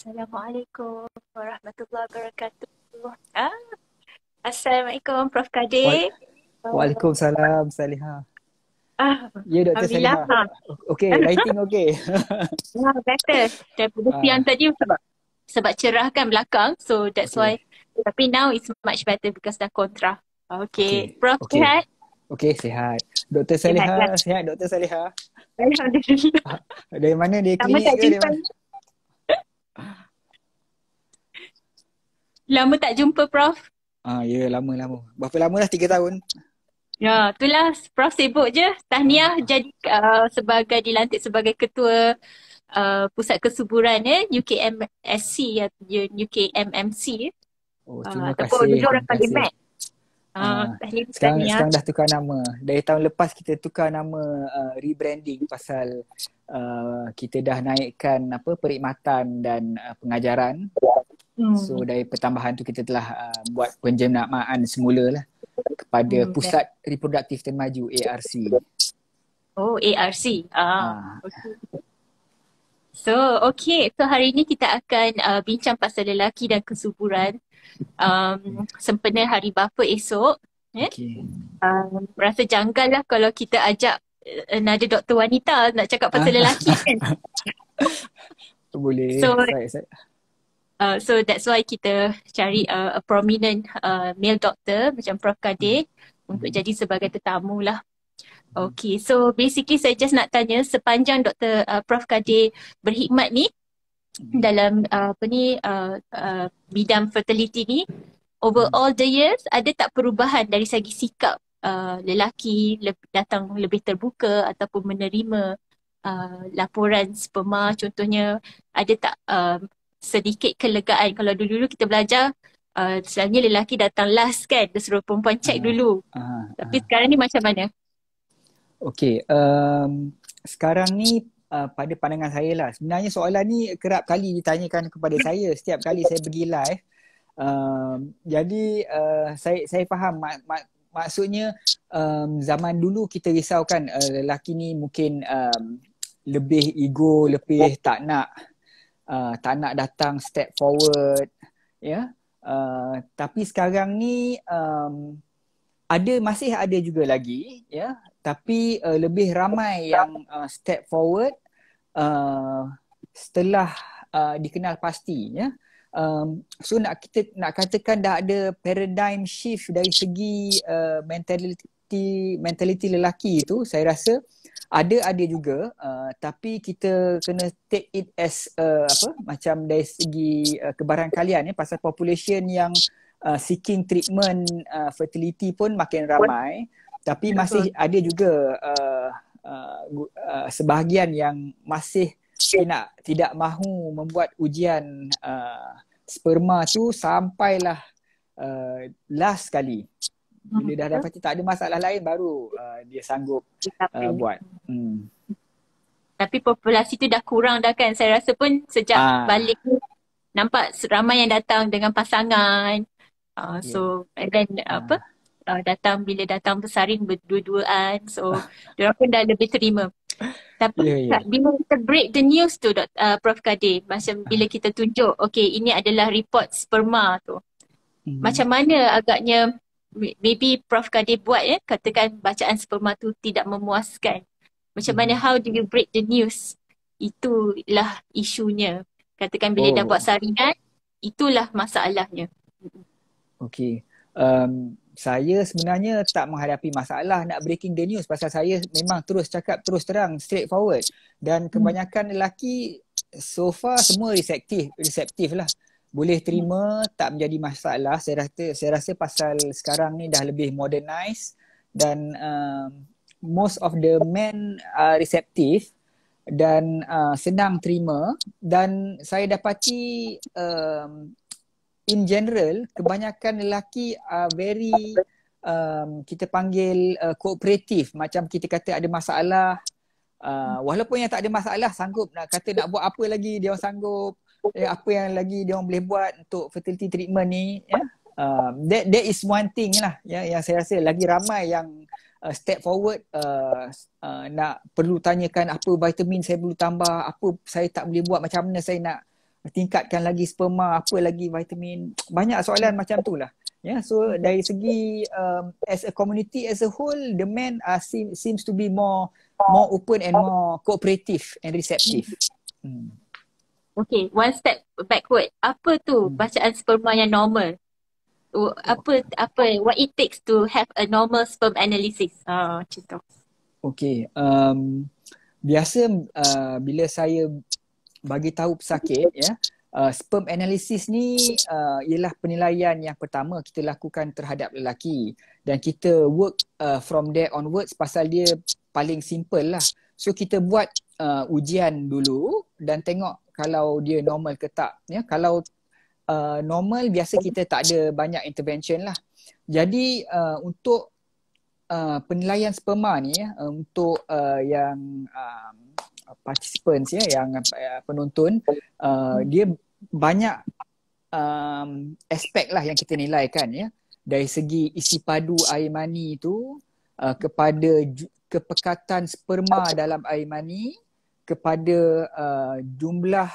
Assalamualaikum warahmatullahi wabarakatuh. Ah, Assalamualaikum Prof. Wal- Kadir. Oh, Waalaikumsalam Saliha. Ya Dr. Alhamdulillah. Saliha. Okey, lighting okey. Better daripada siang Ah, tadi sebab cerah kan belakang. So that's okey. why. Tapi now it's much better because dah kontra. Okay. Okey. Prof Okey. sihat? Okey, sihat. Dr. Sihat kan? Saliha, sihat Dr. Saliha. Alhamdulillah. Ah, dari mana? Dari Lama klinik tak ke dari jumpa. mana? Lama tak jumpa Prof. Ya, lama-lama. Berapa lama dah? 3 tahun. Ya, itulah Prof sibuk je. Tahniah Ah. jadi dilantik sebagai ketua Pusat Kesuburan UKMSC atau UKMMC Oh, terima ataupun dulu kasih. orang Terima panggil kasih. MAC. Ah, Tahniah. sekarang dah tukar nama. Dari tahun lepas kita tukar nama, rebranding pasal kita dah naikkan perkhidmatan dan pengajaran. So dari pertambahan tu kita telah buat penjenamaan semula lah kepada Pusat Reproduktif Termaju ARC. Oh, ARC. Ah, Okay. So, okay. So, hari ini kita akan bincang pasal lelaki dan kesuburan sempena Hari Bapa esok. okay. Rasa janggal lah kalau kita ajak nada doktor wanita nak cakap pasal lelaki kan. Boleh. So, Saya. So that's why kita cari a prominent male doctor macam Prof. Kadir untuk jadi sebagai tetamu lah. Okay, so basically saya just nak tanya sepanjang Dr. Prof. Kadir berkhidmat ni dalam bidang fertility ni, over all the years ada tak perubahan dari segi sikap lelaki datang lebih terbuka ataupun menerima laporan sperma contohnya, ada tak sedikit kelegaan? Kalau dulu-dulu kita belajar selalunya lelaki datang last kan, dia suruh perempuan check dulu. Tapi sekarang ni macam mana? Okey, sekarang ni pada pandangan saya lah, sebenarnya soalan ni kerap kali ditanyakan kepada saya setiap kali saya pergi live. Jadi saya faham maksudnya zaman dulu kita risaukan lelaki ni mungkin lebih ego, lebih tak nak datang step forward, ya. Tapi sekarang ni masih ada juga lagi, ya, tapi lebih ramai yang step forward setelah dikenal pasti, ya. So kita nak katakan dah ada paradigm shift dari segi mentality lelaki itu, saya rasa ada juga, tapi kita kena take it as macam dari segi kebarangkalian, ya, pasal population yang seeking treatment fertility pun makin ramai, tapi masih ada juga sebahagian yang masih tidak mahu membuat ujian sperma tu sampailah last kali. Bila dah dapat tak ada masalah lain baru dia sanggup buat. Tapi populasi tu dah kurang dah kan. Saya rasa pun sejak balik ni nampak ramai yang datang dengan pasangan. So and then bila datang bersaring berdua-duaan, so diorang pun dah lebih terima. Tapi bila kita break the news tu Prof. Kadir, macam bila kita tunjuk okay ini adalah report sperma tu, macam mana agaknya maybe Prof. Kadir buat, ya, katakan bacaan sperma tu tidak memuaskan, macam mana, how do you break the news? Itulah isunya. Katakan bila dah buat saringan, itulah masalahnya. Okey. Saya sebenarnya tak menghadapi masalah nak breaking the news pasal saya memang terus cakap terus terang, straightforward, dan kebanyakan lelaki so far semua reseptif lah. Boleh terima, tak menjadi masalah. Saya rasa pasal sekarang ni dah lebih modernized dan most of the men are receptive dan senang terima, dan saya dapati in general, kebanyakan lelaki very kita panggil kooperatif. Macam kita kata ada masalah, walaupun yang tak ada masalah sanggup nak kata nak buat apa lagi, dia orang sanggup. Apa yang lagi dia orang boleh buat untuk fertility treatment ni, ya. That is one thing lah, ya, yang saya rasa lagi ramai yang step forward, nak perlu tanyakan apa vitamin saya perlu tambah, apa saya tak boleh buat, macam mana saya nak tingkatkan lagi sperma, apa lagi vitamin, banyak soalan macam tu lah. So dari segi as a community as a whole, the men seems to be more open and more cooperative and receptive. Okay, one step backward. Apa tu bacaan sperma yang normal? What it takes to have a normal sperm analysis? Macam tu. Okay, biasa bila saya bagi tahu pesakit, sperm analysis ni ialah penilaian yang pertama kita lakukan terhadap lelaki, dan kita work from there onwards pasal dia paling simple lah. So kita buat ujian dulu dan tengok kalau dia normal ke tak. Kalau normal, biasa kita tak ada banyak intervention lah. Jadi untuk penilaian sperma ni, untuk yang participants, yang penonton, dia banyak aspek lah yang kita nilaikan, dari segi isi padu air mani tu, kepada kepekatan sperma dalam air mani, kepada jumlah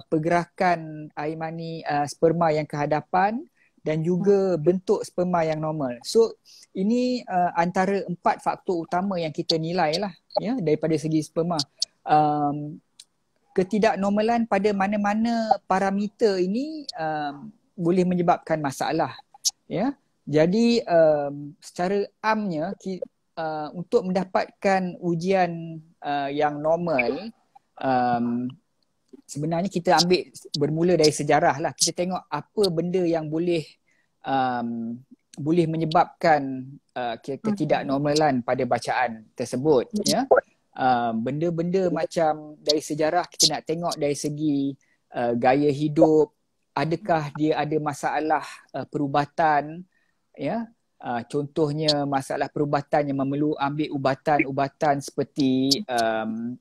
pergerakan air mani sperma yang ke hadapan, dan juga bentuk sperma yang normal. So ini antara 4 faktor utama yang kita nilai lah, daripada segi sperma. Ketidaknormalan pada mana-mana parameter ini boleh menyebabkan masalah. Jadi secara amnya, untuk mendapatkan ujian yang normal, sebenarnya kita ambil bermula dari sejarah lah. Kita tengok apa benda yang boleh menyebabkan ketidaknormalan pada bacaan tersebut. Benda-benda macam dari sejarah, kita nak tengok dari segi gaya hidup, adakah dia ada masalah perubatan, contohnya masalah perubatan yang memerlukan ambil ubatan-ubatan seperti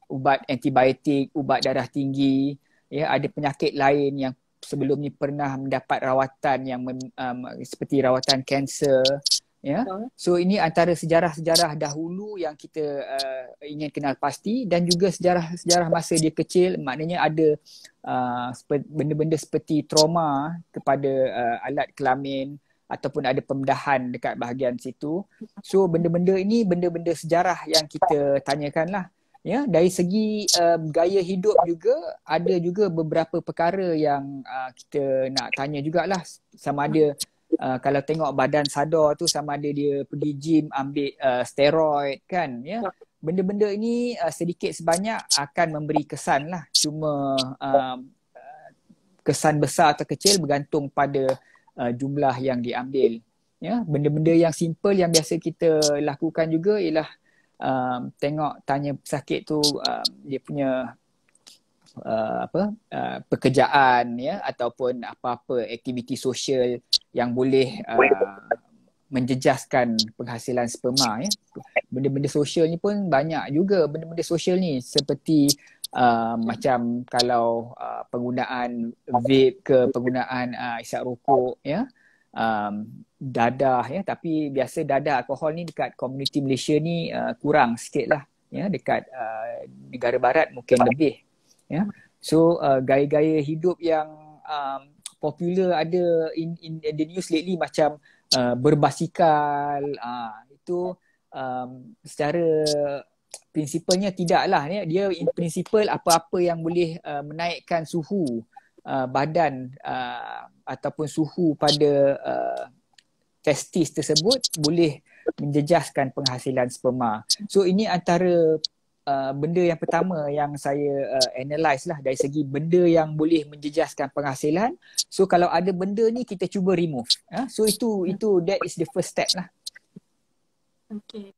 ubat antibiotik, ubat darah tinggi, ada penyakit lain yang sebelum ni pernah mendapat rawatan yang seperti rawatan kanser. So ini antara sejarah-sejarah dahulu yang kita ingin kenal pasti, dan juga sejarah-sejarah masa dia kecil, maknanya ada benda-benda seperti trauma kepada alat kelamin, ataupun ada pembedahan dekat bahagian situ. So benda-benda ini benda-benda sejarah yang kita tanyakan lah. Dari segi gaya hidup juga, ada juga beberapa perkara yang kita nak tanya jugalah, sama ada kalau tengok badan sadar tu, sama ada dia pergi gym, ambil steroid kan, benda-benda ini sedikit sebanyak akan memberi kesan lah. Cuma kesan besar atau kecil bergantung pada jumlah yang diambil. Benda-benda yang simple yang biasa kita lakukan juga ialah tanya pesakit tu dia punya pekerjaan, ataupun apa-apa aktiviti sosial yang boleh menjejaskan penghasilan sperma. Benda-benda sosial ni pun banyak juga. Benda-benda sosial ni seperti macam kalau penggunaan vape ke, penggunaan isap rokok, dadah, tapi biasa dadah alkohol ni dekat komuniti Malaysia ni kurang sikit lah, dekat negara barat mungkin lebih. So gaya-gaya hidup yang popular ada in the news lately, macam berbasikal, itu secara prinsipalnya tidaklah, dia in principle apa-apa yang boleh menaikkan suhu badan ataupun suhu pada testis tersebut boleh menjejaskan penghasilan sperma. So ini antara benda yang pertama yang saya analyse lah, dari segi benda yang boleh menjejaskan penghasilan. So kalau ada benda ni, kita cuba remove. So itu that is the first step lah. Okay.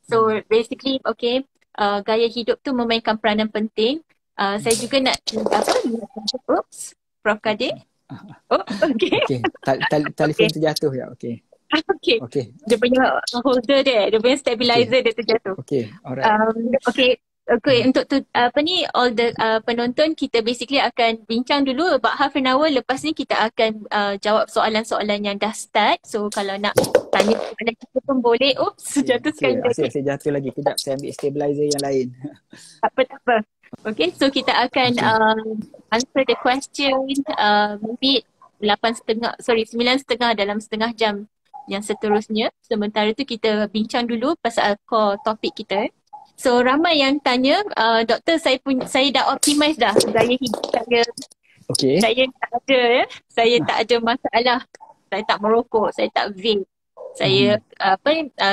So basically, gaya hidup tu memainkan peranan penting. Saya juga nak oops, Prof Kadir. Oh, okay. Telefon terjatuh ya. Okay. Okay. Dia punya holder dia punya stabilizer dia terjatuh. Okay, alright. Untuk all the penonton, kita basically akan bincang dulu about half an hour. Lepas ni kita akan jawab soalan-soalan yang dah start. So kalau nak tanya soalan kita pun boleh. Jatuh sekali. Saya jatuh lagi. Kejap, saya ambil stabilizer yang lain. Tak apa. Okay, so kita akan answer the question maybe 9:30 dalam setengah jam yang seterusnya. Sementara tu kita bincang dulu pasal core topik kita. So ramai yang tanya, doktor saya dah optimize dah gaya hidup saya. Okay. Saya tak ada saya tak ada masalah. Saya tak merokok, saya tak vape. Saya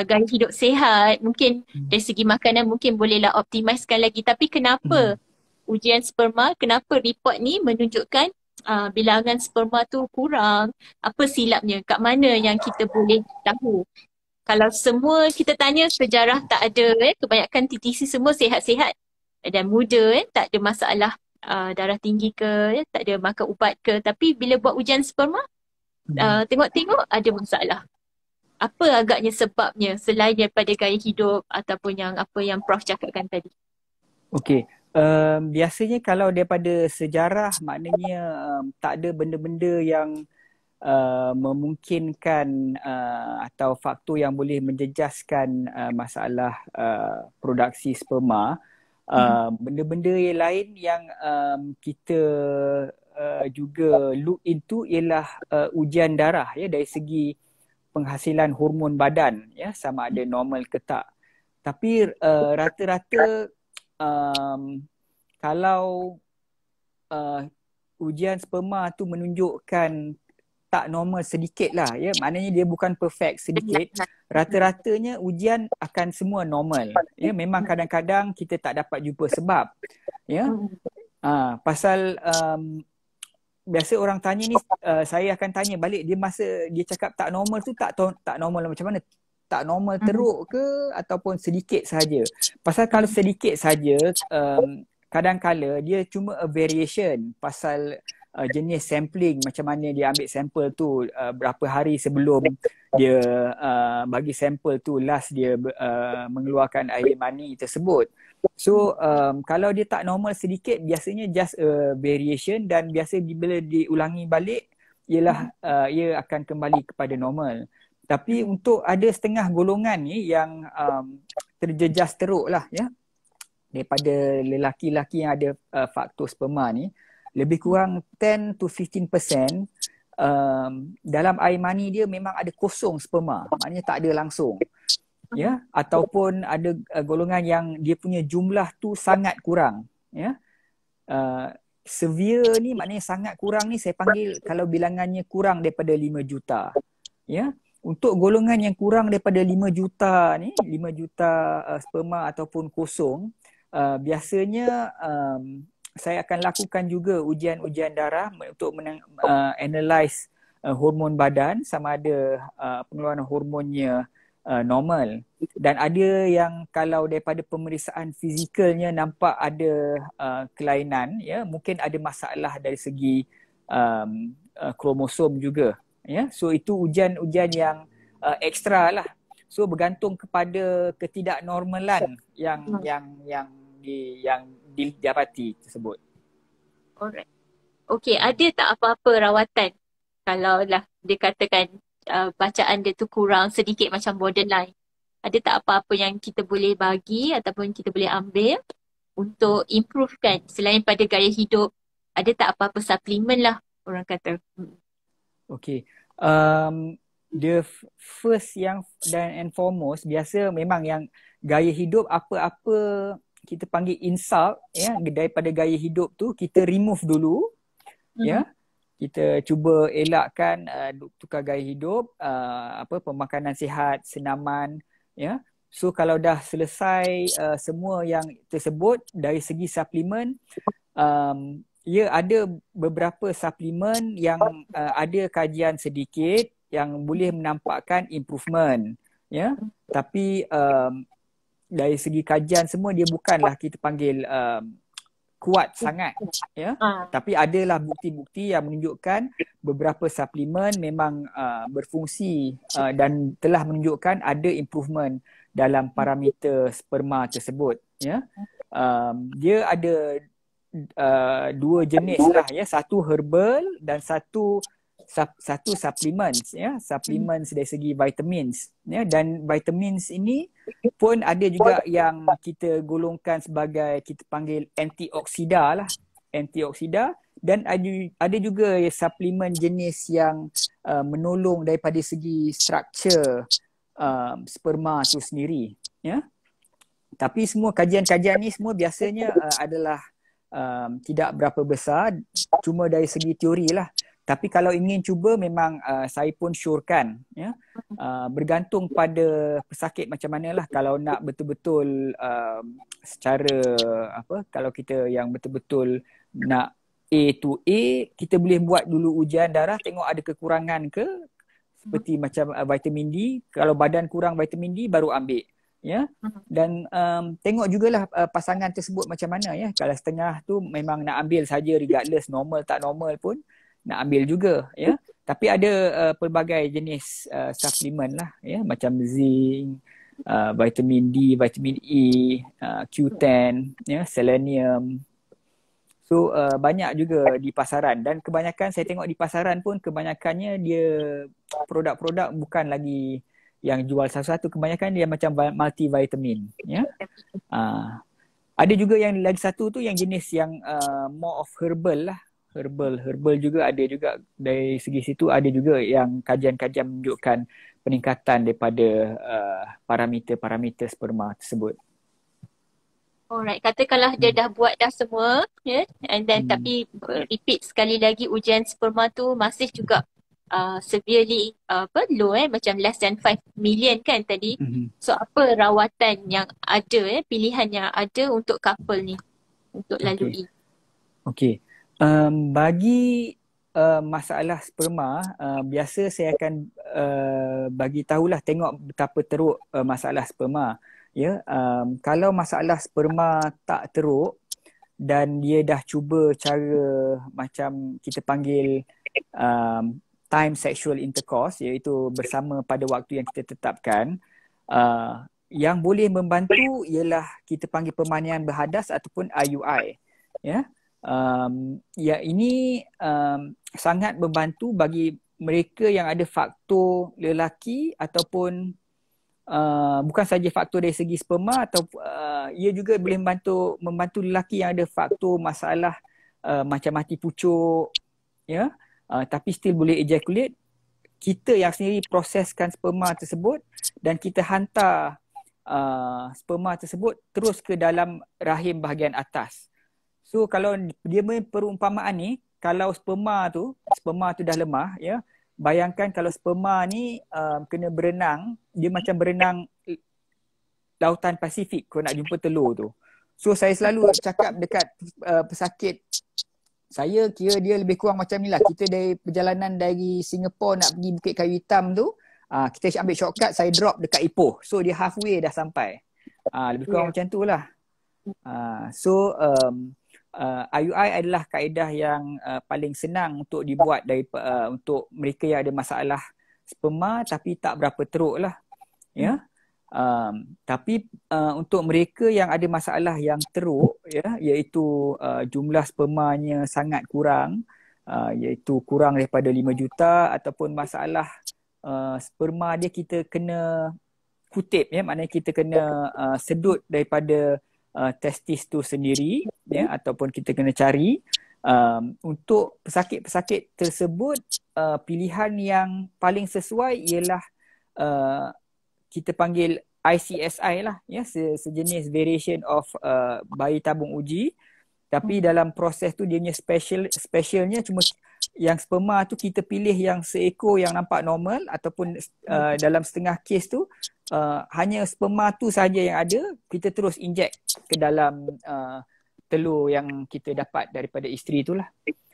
gaya hidup sihat, mungkin dari segi makanan mungkin bolehlah optimizekan lagi. Tapi kenapa ujian sperma, kenapa report ni menunjukkan bilangan sperma tu kurang? Apa silapnya? Kat mana yang kita boleh tahu? Kalau semua kita tanya sejarah tak ada, kebanyakan TTC semua sihat-sihat dan muda, tak ada masalah darah tinggi ke, tak ada makan ubat ke. Tapi bila buat ujian sperma, tengok-tengok ada masalah. Apa agaknya sebabnya selain daripada gaya hidup ataupun yang apa yang Prof cakapkan tadi? Okey. Biasanya kalau daripada sejarah maknanya tak ada benda-benda yang memungkinkan atau faktor yang boleh menjejaskan masalah produksi sperma. Benda-benda yang lain yang kita juga look into ialah ujian darah ya, dari segi penghasilan hormon badan ya, sama ada normal ke tak. Tapi rata-rata kalau ujian sperma tu menunjukkan tak normal sedikit lah ya, maknanya dia bukan perfect, sedikit. Rata-ratanya ujian akan semua normal ya. Memang kadang-kadang kita tak dapat jumpa sebab ya. Pasal biasa orang tanya ni, saya akan tanya balik, dia masa dia cakap tak normal tu tak normal macam mana? Tak normal teruk ke ataupun sedikit sahaja? Pasal kalau sedikit sahaja, kadang-kala dia cuma a variation pasal jenis sampling, macam mana dia ambil sampel tu, berapa hari sebelum dia bagi sampel tu last dia mengeluarkan air mani tersebut. So kalau dia tak normal sedikit, biasanya just a variation, dan biasa bila diulangi balik ialah ia akan kembali kepada normal. Tapi untuk ada setengah golongan ni yang terjejas teruk lah ya, daripada lelaki-lelaki yang ada faktor sperma ni, lebih kurang 10 to 15% dalam air mani dia memang ada kosong sperma, maknanya tak ada langsung ya. Ataupun ada golongan yang dia punya jumlah tu sangat kurang ya. Severe ni maknanya sangat kurang ni saya panggil kalau bilangannya kurang daripada 5 juta ya. Untuk golongan yang kurang daripada 5 juta ni, 5 juta sperma ataupun kosong, biasanya saya akan lakukan juga ujian-ujian darah untuk analyze hormon badan, sama ada pengeluaran hormonnya normal. Dan ada yang kalau daripada pemeriksaan fizikalnya nampak ada kelainan ya, mungkin ada masalah dari segi kromosom juga ya. So itu ujian-ujian yang ekstra lah. So bergantung kepada ketidaknormalan yang didapati tersebut. Alright. Okay, ada tak apa-apa rawatan kalau lah dia katakan bacaan dia tu kurang sedikit macam borderline? Ada tak apa-apa yang kita boleh bagi ataupun kita boleh ambil untuk improvekan selain pada gaya hidup? Ada tak apa-apa suplemen lah orang kata? Okay. The first yang and foremost, biasa memang yang gaya hidup, apa-apa kita panggil insult ya, daripada gaya hidup tu kita remove dulu ya. Kita cuba elakkan tukar gaya hidup, pemakanan sihat, senaman ya. So kalau dah selesai semua yang tersebut dari segi suplemen, ya ada beberapa suplemen yang ada kajian sedikit yang boleh menampakkan improvement ya. Tapi dari segi kajian semua dia bukanlah kita panggil kuat sangat ya. Tapi adalah bukti-bukti yang menunjukkan beberapa suplemen memang berfungsi dan telah menunjukkan ada improvement dalam parameter sperma tersebut ya. Dia ada dua jenis lah ya, satu herbal dan satu satu supplements, ya, supplements dari segi vitamins, ya, dan vitamins ini pun ada juga yang kita golongkan sebagai, kita panggil antioksida lah, antioksida, dan ada juga suplemen jenis yang menolong daripada segi struktur sperma tu sendiri, ya. Tapi semua kajian-kajian ni semua biasanya adalah tidak berapa besar, cuma dari segi teori lah. Tapi kalau ingin cuba memang saya pun syorkan, ya. Bergantung pada pesakit macam mana lah. Kalau nak betul-betul secara kalau kita yang betul-betul nak A to A, kita boleh buat dulu ujian darah, tengok ada kekurangan ke, seperti macam vitamin D. Kalau badan kurang vitamin D baru ambil, ya. Dan tengok jugalah pasangan tersebut macam mana, ya. Kalau setengah tu memang nak ambil saja regardless normal tak normal pun nak ambil juga, ya. Tapi ada pelbagai jenis suplemen lah, ya, macam zinc, vitamin D, vitamin E, Q10, ya, selenium. So banyak juga di pasaran, dan kebanyakan saya tengok di pasaran pun kebanyakannya dia produk-produk bukan lagi yang jual satu-satu, kebanyakan dia macam multivitamin, ya. Ada juga yang lagi satu tu yang jenis yang more of herbal lah, herbal juga ada juga. Dari segi situ ada juga yang kajian-kajian menunjukkan peningkatan daripada parameter-parameter sperma tersebut. Alright, katakanlah dia dah buat dah semua, ya, and then tapi repeat sekali lagi ujian sperma tu masih juga severely low, macam less than 5 million kan tadi. So apa rawatan yang ada, pilihan yang ada untuk couple ni untuk lalui? Okey. Bagi masalah sperma, biasa saya akan bagi tahulah, tengok betapa teruk masalah sperma. Ya, kalau masalah sperma tak teruk dan dia dah cuba cara macam kita panggil time sexual intercourse, iaitu bersama pada waktu yang kita tetapkan, yang boleh membantu ialah kita panggil pemandian berhadas ataupun IUI, ya. Ya, ini sangat membantu bagi mereka yang ada faktor lelaki ataupun bukan saja faktor dari segi sperma, atau ia juga boleh membantu lelaki yang ada faktor masalah macam mati pucuk, ya, tapi still boleh ejaculate. Kita yang sendiri proseskan sperma tersebut dan kita hantar sperma tersebut terus ke dalam rahim bahagian atas. So kalau dia perumpamaan ni, kalau sperma tu dah lemah, ya, bayangkan kalau sperma ni kena berenang, dia macam berenang lautan Pasifik kalau nak jumpa telur tu. So saya selalu cakap dekat pesakit saya, kira dia lebih kurang macam ni lah. Kita dari perjalanan dari Singapore nak pergi Bukit Kayu Hitam tu, kita ambil shortcut, saya drop dekat Ipoh. So dia halfway dah sampai. Lebih kurang macam tu lah. So IUI adalah kaedah yang paling senang untuk dibuat untuk mereka yang ada masalah sperma tapi tak berapa teruk lah, ya. Tapi untuk mereka yang ada masalah yang teruk, ya, iaitu jumlah spermanya sangat kurang, iaitu kurang daripada 5 juta, ataupun masalah sperma dia kita kena kutip, ya, maknanya kita kena sedut daripada testis tu sendiri, ya, ataupun kita kena cari. Untuk pesakit-pesakit tersebut, pilihan yang paling sesuai ialah kita panggil ICSI lah, ya, sejenis variation of bayi tabung uji. Tapi dalam proses tu dia punya specialnya cuma yang sperma tu kita pilih yang seekor yang nampak normal, ataupun dalam setengah kes tu hanya sperma tu saja yang ada, kita terus inject ke dalam telur yang kita dapat daripada isteri tu lah.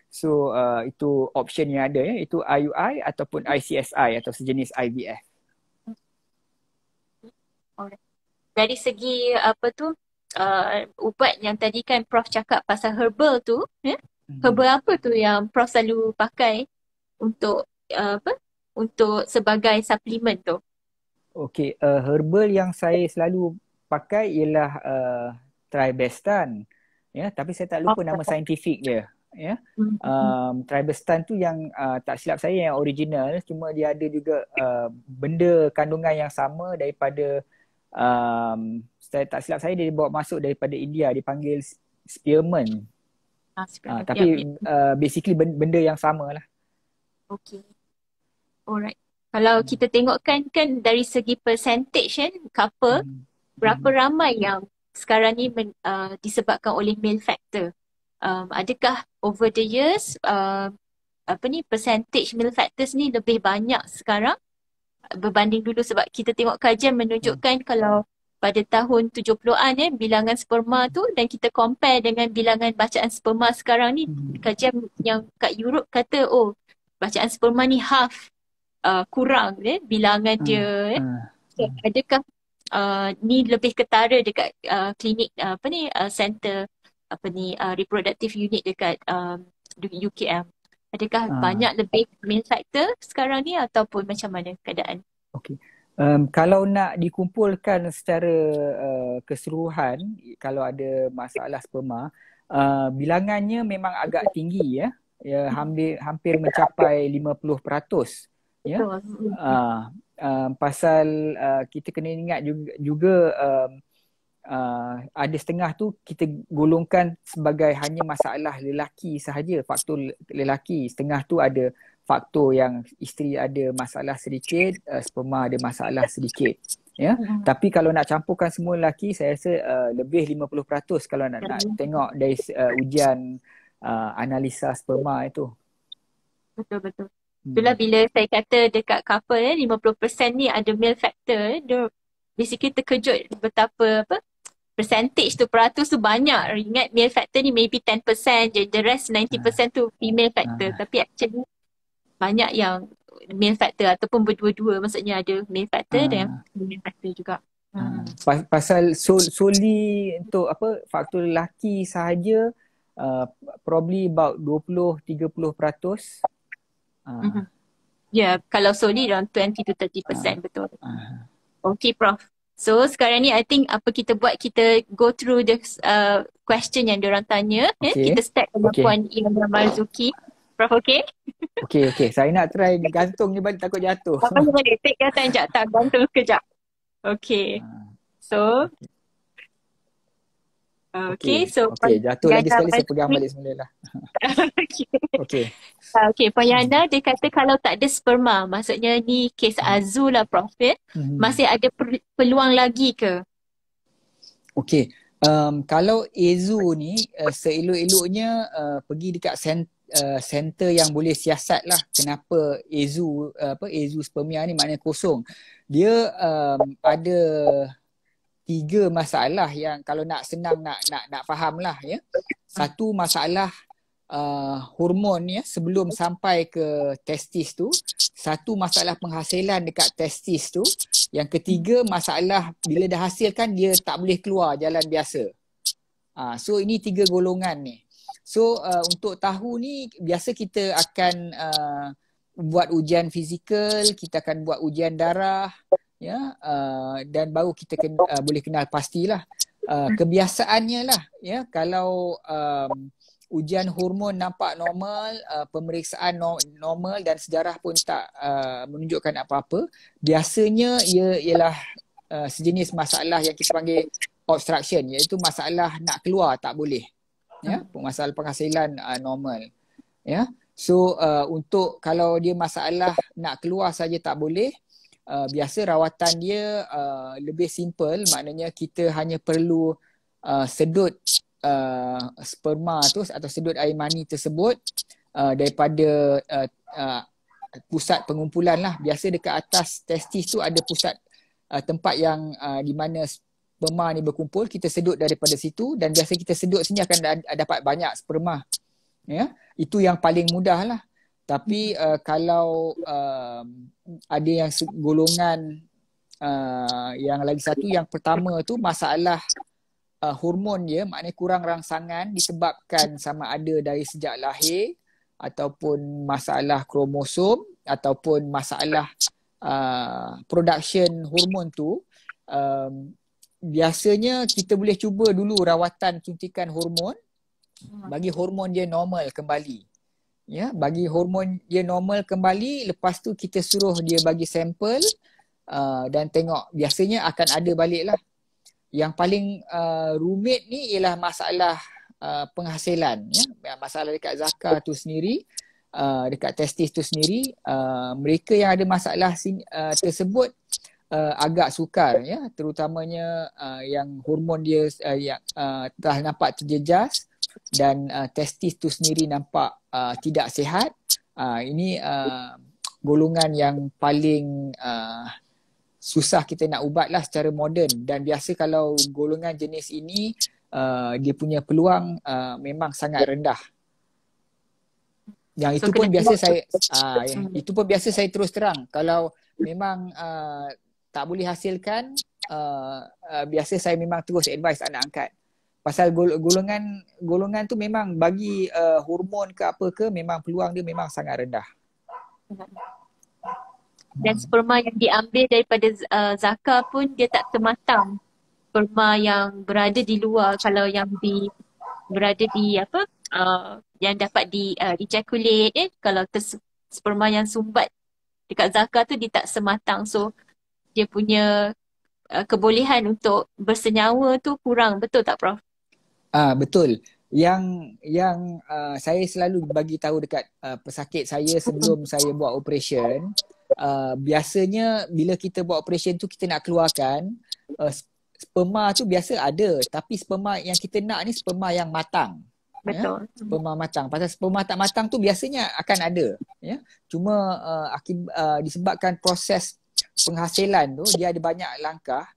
So itu option yang ada, ya, itu IUI ataupun ICSI atau sejenis IVF. Dari segi ubat yang tadi kan Prof cakap pasal herbal tu, ya? Herbal apa tu yang Prof selalu pakai untuk untuk sebagai suplemen tu? Okey, herbal yang saya selalu pakai ialah Tribestan, ya, tapi saya tak lupa nama saintifik dia. ya. Tribestan tu yang tak silap saya yang original, cuma dia ada juga benda kandungan yang sama daripada tak silap saya dia dibawa masuk daripada India, dipanggil spearmint. Tapi basically benda yang sama lah. Okay. Alright. Kalau kita tengokkan kan dari segi percentage kan, couple, berapa ramai yang sekarang ni disebabkan oleh male factor. Adakah over the years percentage male factors ni lebih banyak sekarang berbanding dulu, sebab kita tengok kajian menunjukkan kalau pada tahun 70-an bilangan sperma tu dan kita compare dengan bilangan bacaan sperma sekarang ni, kajian yang kat Europe kata bacaan sperma ni half kurang bilangan dia. So, adakah ni lebih ketara dekat klinik center reproductive unit dekat UKM? Adakah banyak lebih male factor sekarang ni ataupun macam mana keadaan? Okay. Kalau nak dikumpulkan secara keseluruhan, kalau ada masalah sperma, bilangannya memang agak tinggi ya, hampir mencapai 50%. Ya. Pasal kita kena ingat juga ada setengah tu kita golongkan sebagai hanya masalah lelaki sahaja, faktor lelaki. Setengah tu ada faktor yang isteri ada masalah sedikit, sperma ada masalah sedikit. Ya. Tapi kalau nak campurkan semua lelaki, saya rasa lebih 50% kalau nak tengok dari ujian analisa sperma itu. Betul. Itulah bila saya kata dekat couple 50% ni ada male factor, dia basically terkejut betapa percentage tu, peratus tu banyak. Ingat male factor ni maybe 10% je, the rest 90% tu female factor. Tapi actually banyak yang male factor ataupun berdua-dua, maksudnya ada male factor dan female factor juga. Pasal solely untuk faktor lelaki sahaja, probably about 20-30%. Kalau solely around 20 to 30%, betul. Okay, Prof. So sekarang ni I think apa kita buat, kita go through the question yang diorang tanya. Kita start dengan Puan Ilham Marzuki. Prof, okay? Okay. Saya nak try gantung ni balik, takut jatuh. Apa boleh? Take your time sekejap. Tak, gantung sekejap. Okay. So jatuh lagi sekali saya pegang balik semula lah. Okay, Puan Yana dia kata kalau tak ada sperma, maksudnya ni kes Azu lah, Prof, masih ada peluang lagi ke? Okay, kalau Azu ni seelok-eloknya pergi dekat center yang boleh siasat lah. Kenapa Azu spermia ni maknanya kosong. Dia ada 3 masalah yang kalau nak senang nak faham lah ya. Satu masalah hormon ya sebelum sampai ke testis tu. Satu masalah penghasilan dekat testis tu. Yang ketiga masalah bila dah hasilkan dia tak boleh keluar jalan biasa. So ini 3 golongan ni. So untuk tahu ni biasa kita akan buat ujian fizikal, kita akan buat ujian darah. Ya, dan baru kita boleh kenal pastilah. Kebiasaannya lah ya, kalau ujian hormon nampak normal, pemeriksaan normal dan sejarah pun tak menunjukkan apa-apa, biasanya ia ialah sejenis masalah yang kita panggil obstruction, iaitu masalah nak keluar tak boleh. Ya, masalah penghasilan normal. Ya. So untuk kalau dia masalah nak keluar saja tak boleh, biasa rawatan dia lebih simple, maknanya kita hanya perlu sedut sperma tu atau sedut air mani tersebut daripada pusat pengumpulan lah. Biasa dekat atas testis tu ada pusat tempat yang di mana sperma ni berkumpul. Kita sedut daripada situ dan biasa kita sedut sini akan dapat banyak sperma. Ya, itu yang paling mudah lah. Tapi kalau ada yang golongan yang lagi satu, yang pertama tu masalah hormon dia, maknanya kurang rangsangan disebabkan sama ada dari sejak lahir ataupun masalah kromosom ataupun masalah production hormon tu. Biasanya kita boleh cuba dulu rawatan suntikan hormon bagi hormon dia normal kembali. Ya, bagi hormon dia normal kembali, lepas tu kita suruh dia bagi sampel dan tengok, biasanya akan ada balik lah. Yang paling rumit ni ialah masalah penghasilan, ya, masalah dekat zakar tu sendiri, dekat testis tu sendiri. Mereka yang ada masalah tersebut agak sukar, ya, terutamanya yang hormon dia yang telah nampak terjejas dan testis tu sendiri nampak tidak sihat. Ini golongan yang paling susah kita nak ubat lah secara moden, dan biasa kalau golongan jenis ini dia punya peluang memang sangat rendah. Yang itu pun biasa saya itu pun biasa saya terus terang, kalau memang tak boleh hasilkan, biasa saya memang terus advise anak angkat. Pasal golongan tu memang bagi hormon ke apa ke, memang peluang dia memang sangat rendah. Dan sperma yang diambil daripada zakar pun dia tak sematang sperma yang berada di luar. Kalau yang berada di apa, yang dapat ejaculate, kalau sperma yang sumbat dekat zakar tu dia tak sematang. So dia punya kebolehan untuk bersenyawa tu kurang. Betul tak, Prof? Betul. Yang saya selalu bagi tahu dekat pesakit saya sebelum saya buat operation, biasanya bila kita buat operation tu kita nak keluarkan sperma tu biasa ada, tapi sperma yang kita nak ni sperma yang matang. Betul. Ya? Sperma matang. Pasal sperma tak matang tu biasanya akan ada, ya. Cuma disebabkan proses penghasilan tu dia ada banyak langkah.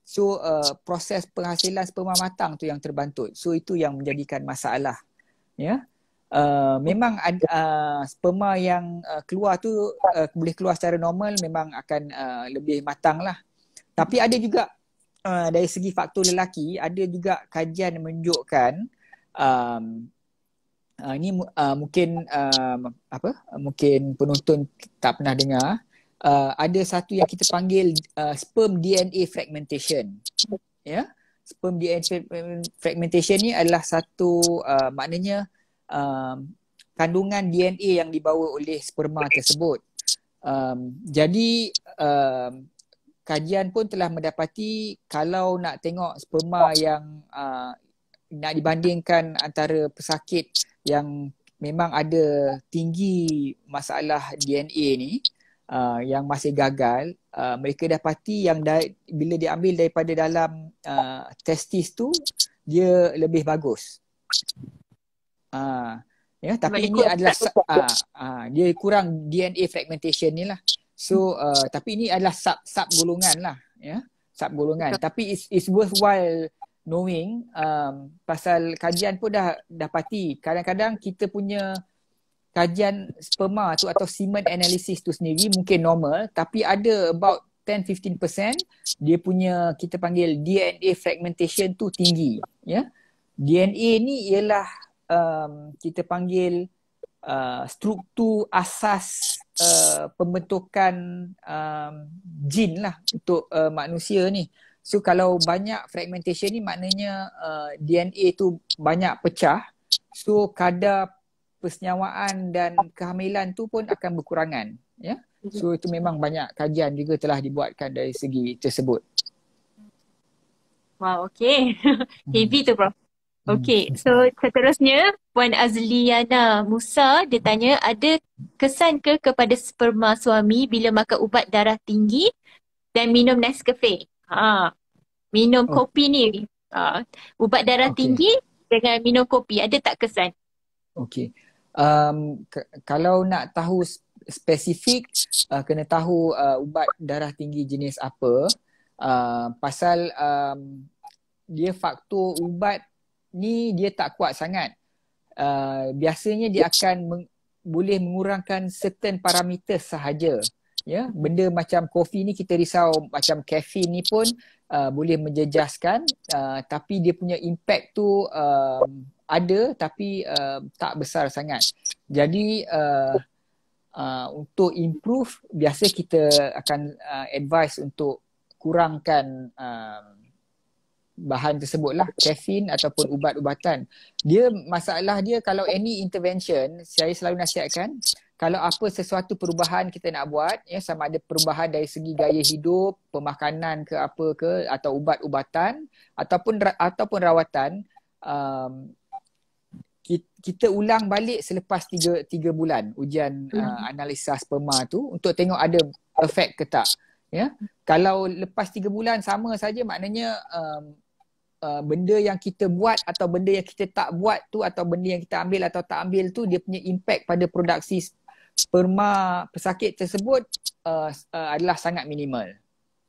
So proses penghasilan sperma matang tu yang terbantut. So itu yang menjadikan masalah, ya. Memang sperma yang keluar tu boleh keluar secara normal, memang akan lebih matang lah. Tapi ada juga dari segi faktor lelaki, ada juga kajian menunjukkan ini mungkin penonton tak pernah dengar. Ada satu yang kita panggil sperm DNA fragmentation. Ya, sperm DNA fragmentation ni adalah satu maknanya kandungan DNA yang dibawa oleh sperma tersebut. Jadi kajian pun telah mendapati kalau nak tengok sperma yang nak dibandingkan antara pesakit yang memang ada tinggi masalah DNA ni, yang masih gagal, mereka dapati yang bila diambil daripada dalam testis tu dia lebih bagus. Ya, tapi ini adalah dia kurang DNA fragmentation ni lah. So tapi ini adalah sub golongan lah, ya, sub golongan. Tapi it's worthwhile knowing, pasal kajian pun dah dapati kadang-kadang kita punya kajian sperma tu atau semen analysis tu sendiri mungkin normal, tapi ada about 10-15% dia punya kita panggil DNA fragmentation tu tinggi, ya. DNA ni ialah kita panggil struktur asas pembentukan jin lah untuk manusia ni. So kalau banyak fragmentation ni maknanya DNA tu banyak pecah, so kadar persenyawaan dan kehamilan tu pun akan berkurangan, ya. So itu memang banyak kajian juga telah dibuatkan dari segi tersebut. Wow, okay. Heavy tu, Prof. Okay, so seterusnya Puan Azliana Musa dia tanya, ada kesan ke kepada sperma suami bila makan ubat darah tinggi dan minum Nescafe? Minum kopi ni, ubat darah tinggi dengan minum kopi, ada tak kesan? Okay. Kalau nak tahu spesifik, kena tahu ubat darah tinggi jenis apa, pasal dia faktor ubat ni dia tak kuat sangat. Biasanya dia akan boleh mengurangkan certain parameter sahaja, ya. Benda macam kopi ni kita risau, macam kafein ni pun boleh menjejaskan, tapi dia punya impact tu ada, tapi tak besar sangat. Jadi untuk improve, biasa kita akan advise untuk kurangkan bahan tersebutlah, kafein ataupun ubat-ubatan. Masalah dia kalau any intervention, saya selalu nasihatkan kalau apa sesuatu perubahan kita nak buat, ya, sama ada perubahan dari segi gaya hidup, pemakanan ke apa ke, atau ubat-ubatan ataupun rawatan, kita ulang balik selepas 3 bulan ujian analisa sperma tu untuk tengok ada efek ke tak. Ya, kalau lepas 3 bulan sama saja, maknanya benda yang kita buat atau benda yang kita tak buat tu, atau benda yang kita ambil atau tak ambil tu, dia punya impact pada produksi sperma pesakit tersebut adalah sangat minimal.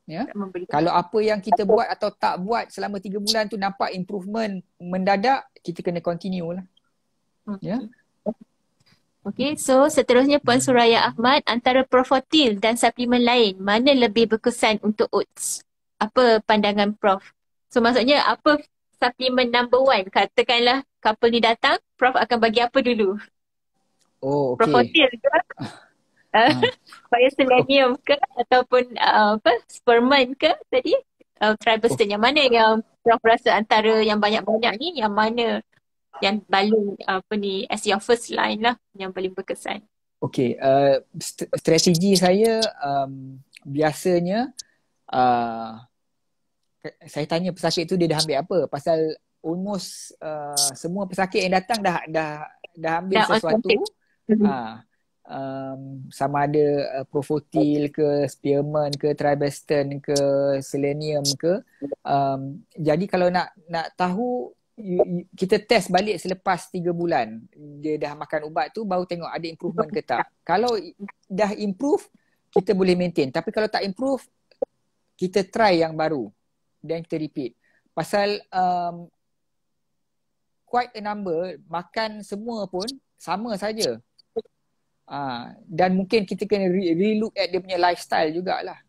Ya. Kalau apa yang kita buat atau tak buat selama 3 bulan tu nampak improvement mendadak, kita kena continue lah. Ya. Okay, so seterusnya Puan Suraya Ahmad, antara Profotil dan suplemen lain, mana lebih berkesan untuk oats? Apa pandangan Prof? So maksudnya apa suplemen number 1? Katakanlah couple ni datang, Prof akan bagi apa dulu? Oh, okay. Profotil ke? Selenium ke? Ataupun sperman ke tadi? Tribeston, yang mana yang Prof rasa antara yang banyak-banyak ni, yang mana yang paling as your first line lah, yang paling berkesan? Okay, strategi saya biasanya saya tanya pesakit tu dia dah ambil apa, pasal almost semua pesakit yang datang dah ambil sesuatu. Sama ada Profotil ke, Spearmint ke, Tribeston ke, Selenium ke. Jadi kalau nak tahu, kita test balik selepas 3 bulan dia dah makan ubat tu, baru tengok ada improvement ke tak. Kalau dah improve, kita boleh maintain. Tapi kalau tak improve, kita try yang baru dan kita repeat. Pasal quite a number makan semua pun sama saja. Dan mungkin kita kena relook at dia punya lifestyle jugalah.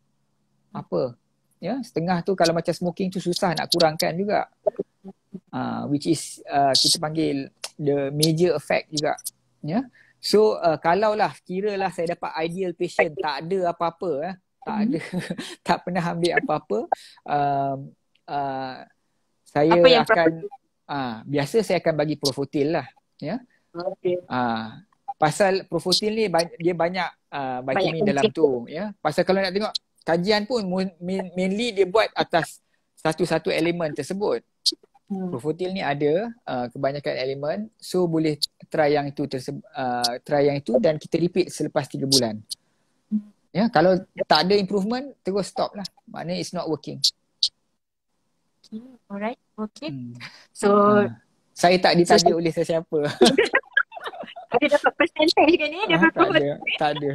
Apa? Ya, setengah tu kalau macam smoking tu susah nak kurangkan juga. Which is kita panggil the major effect juga. Ya. So kalaulah kiralah saya dapat ideal patient, tak ada apa-apa, tak ada tak pernah ambil apa-apa, saya akan biasa saya akan bagi Profotil lah, ya. Okay. Pasal Profotil ni dia banyak vitamin dalam tu, ya. Pasal kalau nak tengok kajian pun mainly dia buat atas satu-satu elemen tersebut. Profotil ni ada kebanyakan elemen, so boleh try yang itu dan kita repeat selepas 3 bulan. Ya, kalau tak ada improvement, terus stop lah. Maknanya it's not working. Okay, alright, okay. So saya tak ditaja oleh sesiapa. Ada dapat percentage ke ni? Tak ada.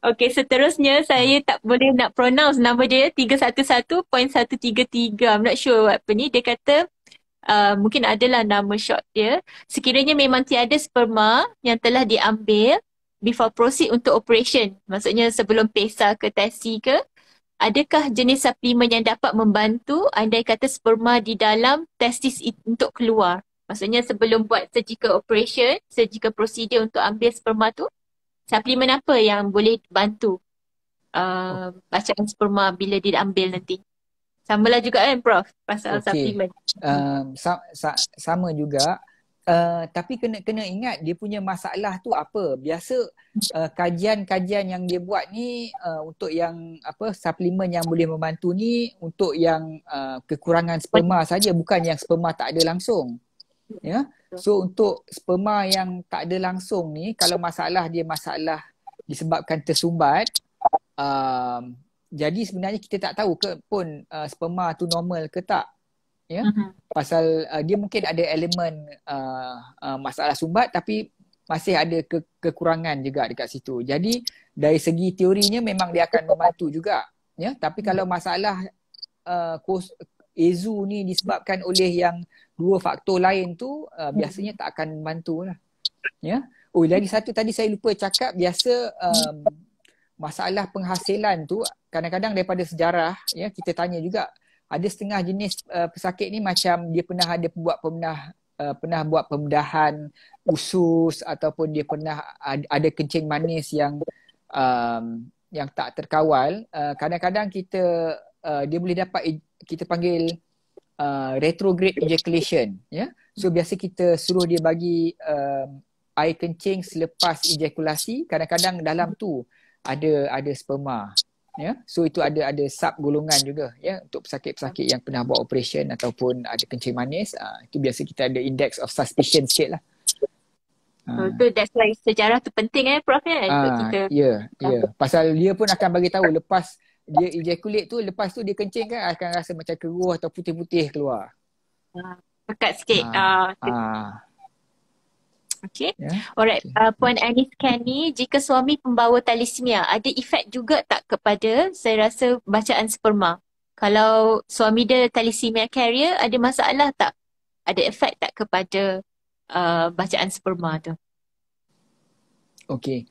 Okay, seterusnya saya tak boleh nak pronounce nama dia, 311.133. I'm not sure apa ni. Dia kata mungkin adalah nama short dia. Sekiranya memang tiada sperma yang telah diambil before proceed untuk operation, maksudnya sebelum PESA ke TESI ke, adakah jenis suplemen yang dapat membantu andai kata sperma di dalam testis untuk keluar? Maksudnya sebelum buat surgical operation, surgical procedure untuk ambil sperma tu, suplemen apa yang boleh bantu bacaan sperma bila dia ambil nanti? Samalah juga kan Prof pasal suplemen. Sama juga. Tapi kena ingat dia punya masalah tu apa. Biasa kajian-kajian yang dia buat ni untuk yang suplemen yang boleh membantu ni untuk yang kekurangan sperma saja, bukan yang sperma tak ada langsung. Ya. So untuk sperma yang tak ada langsung ni, kalau masalah disebabkan tersumbat, jadi sebenarnya kita tak tahu ke pun sperma tu normal ke tak. Ya, pasal dia mungkin ada elemen masalah sumbat, tapi masih ada kekurangan juga dekat situ. Jadi dari segi teorinya memang dia akan membantu juga, ya. Tapi kalau masalah EZU ni disebabkan oleh yang 2 faktor lain tu, biasanya tak akan membantu lah, ya. Oh, lagi satu tadi saya lupa cakap, biasa masalah penghasilan tu kadang-kadang daripada sejarah, ya, kita tanya juga. Ada setengah jenis pesakit ni macam dia pernah buat pembedahan usus, ataupun dia pernah ada kencing manis yang tak terkawal. Kadang-kadang dia boleh dapat, kita panggil retrograde ejaculation, ya. So biasa kita suruh dia bagi air kencing selepas ejakulasi. Kadang-kadang dalam tu ada sperma, ya. So itu ada sub golongan juga, ya, untuk pesakit-pesakit yang pernah buat operation ataupun ada kencing manis. Itu biasa kita ada index of suspicion sikit lah. So that's why sejarah tu penting Prof untuk kita. Ya. Pasal dia pun akan bagi tahu lepas dia ejaculate tu, lepas tu dia kencing kan akan rasa macam keruh atau putih-putih keluar. Pekat sikit. Okay. Alright. Puan Aniskan ni, jika suami pembawa thalassemia, ada efek juga tak kepada, saya rasa, bacaan sperma? Kalau suami dia thalassemia carrier, ada masalah tak? Ada efek tak kepada bacaan sperma tu? Okay.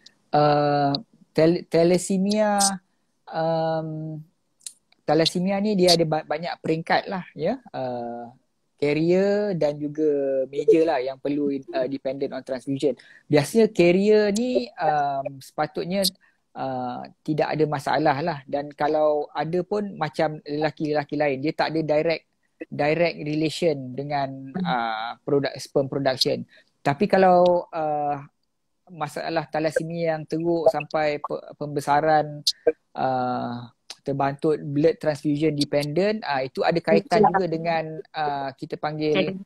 Thalassemia ni dia ada banyak peringkat lah, ya. Carrier dan juga major lah yang perlu dependent on transfusion. Biasanya carrier ni sepatutnya tidak ada masalah lah, dan kalau ada pun macam lelaki-lelaki lain, dia tak ada direct relation dengan sperm production. Tapi kalau masalah thalassemia yang teruk sampai pembesaran terbantut blood transfusion dependent, itu ada kaitan juga dengan kita panggil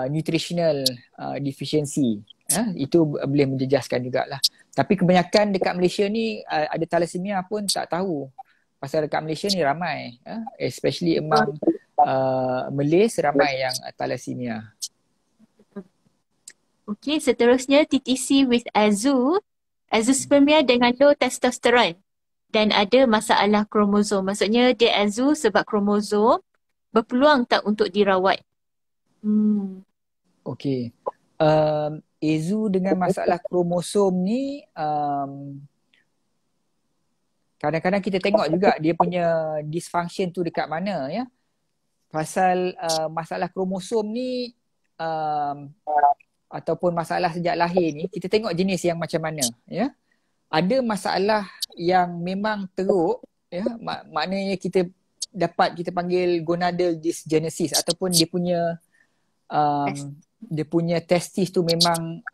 nutritional deficiency. Itu boleh menjejaskan jugalah. Tapi kebanyakan dekat Malaysia ni ada thalassemia pun tak tahu. Pasal dekat Malaysia ni ramai, especially among Malays, ramai yang thalassemia. Okay, seterusnya TTC with azospermia dengan low testosterone dan ada masalah kromosom. Maksudnya dia azo sebab kromosom, berpeluang tak untuk dirawat? Okay. Azo dengan masalah kromosom ni kadang-kadang kita tengok juga dia punya dysfunction tu dekat mana, ya. Pasal masalah kromosom ni ataupun masalah sejak lahir ni, kita tengok jenis yang macam mana, ya. Ada masalah yang memang teruk, ya, maknanya kita panggil gonadal dysgenesis, ataupun dia punya testis tu memang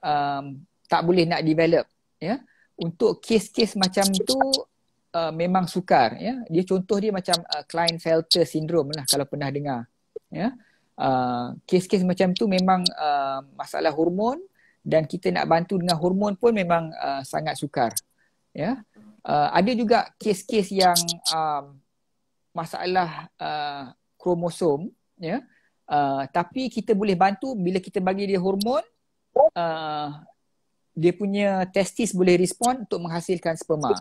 tak boleh nak develop, ya. Untuk kes-kes macam tu memang sukar, ya. Contoh dia macam Klinefelter syndrome lah, kalau pernah dengar, ya. Kes-kes macam tu memang masalah hormon, dan kita nak bantu dengan hormon pun memang sangat sukar, ya. Ada juga kes-kes yang masalah kromosom, ya. Tapi kita boleh bantu bila kita bagi dia hormon, dia punya testis boleh respon untuk menghasilkan sperma,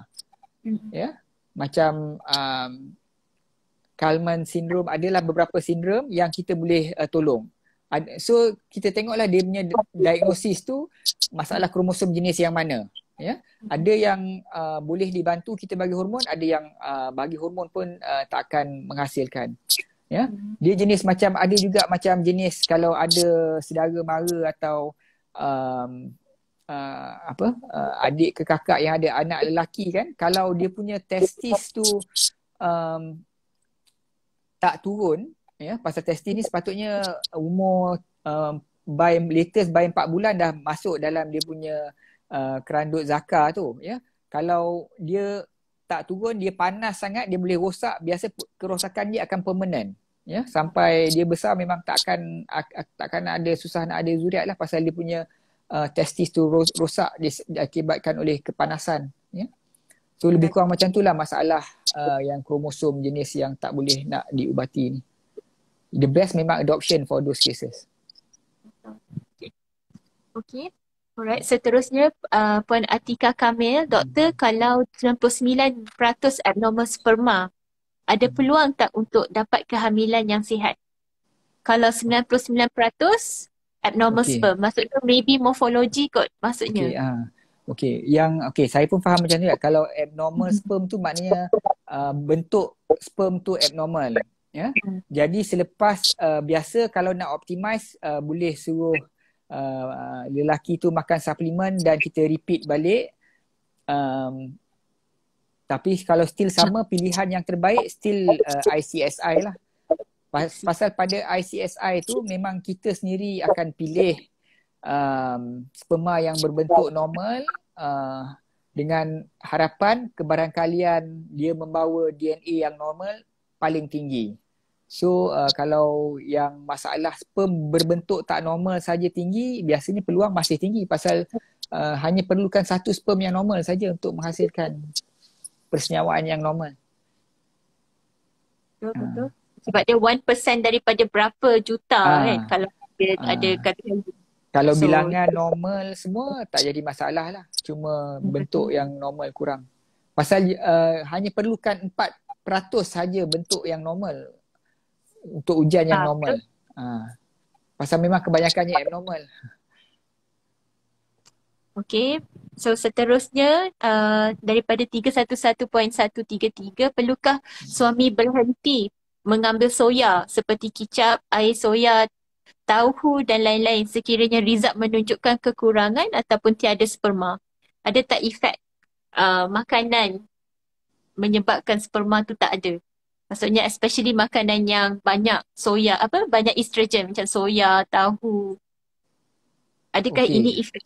ya. Macam Kallman syndrome, adalah beberapa sindrom yang kita boleh tolong. So kita tengoklah dia punya diagnosis tu masalah kromosom jenis yang mana, ya. Ada yang boleh dibantu kita bagi hormon, ada yang bagi hormon pun tak akan menghasilkan, ya. Dia jenis macam, ada juga macam jenis kalau ada saudara mara atau adik ke kakak yang ada anak lelaki kan, kalau dia punya testis tu tak turun, ya, pasal testis ni sepatutnya umur latest by 4 bulan dah masuk dalam dia punya kerandut zakar tu, ya. Kalau dia tak turun, dia panas sangat, dia boleh rosak. Biasa kerosakan dia akan permanent, ya, sampai dia besar memang takkan ada susah nak ada zuriat lah, pasal dia punya testis tu rosak diakibatkan oleh kepanasan, ya. So lebih kurang macam itulah masalah yang kromosom jenis yang tak boleh nak diubati ni. The best memang adoption for those cases. Okay. Alright, seterusnya Puan Atika Kamil, doktor, kalau 99% abnormal sperma, ada peluang tak untuk dapat kehamilan yang sihat? Kalau 99% abnormal sperm, maksudnya maybe morphology kot maksudnya. Okay, saya pun faham macam tu ya. Kalau abnormal sperm tu maknanya bentuk sperm tu abnormal, ya. Jadi selepas biasa kalau nak optimize, boleh suruh lelaki tu makan suplemen dan kita repeat balik. Tapi kalau still sama, pilihan yang terbaik still ICSI lah. Pasal pada ICSI tu memang kita sendiri akan pilih sperma yang berbentuk normal dengan harapan kebarangkalian dia membawa DNA yang normal paling tinggi. So kalau yang masalah sperm berbentuk tak normal saja tinggi, biasanya peluang masih tinggi pasal hanya perlukan satu sperm yang normal saja untuk menghasilkan persenyawaan yang normal. Betul. Sebab dia 1% daripada berapa juta kan kalau dia ada kata. Kalau bilangan normal semua tak jadi masalah lah. Cuma bentuk yang normal kurang. Pasal hanya perlukan 4% saja bentuk yang normal untuk ujian yang normal. Pasal memang kebanyakannya abnormal. Okay. So seterusnya daripada 311.133, perlukah suami berhenti mengambil soya seperti kicap, air soya, tauhu dan lain-lain sekiranya result menunjukkan kekurangan ataupun tiada sperma? Ada tak efek makanan menyebabkan sperma tu tak ada? Maksudnya especially makanan yang banyak soya, banyak estrogen macam soya, tahu. Adakah ini efek?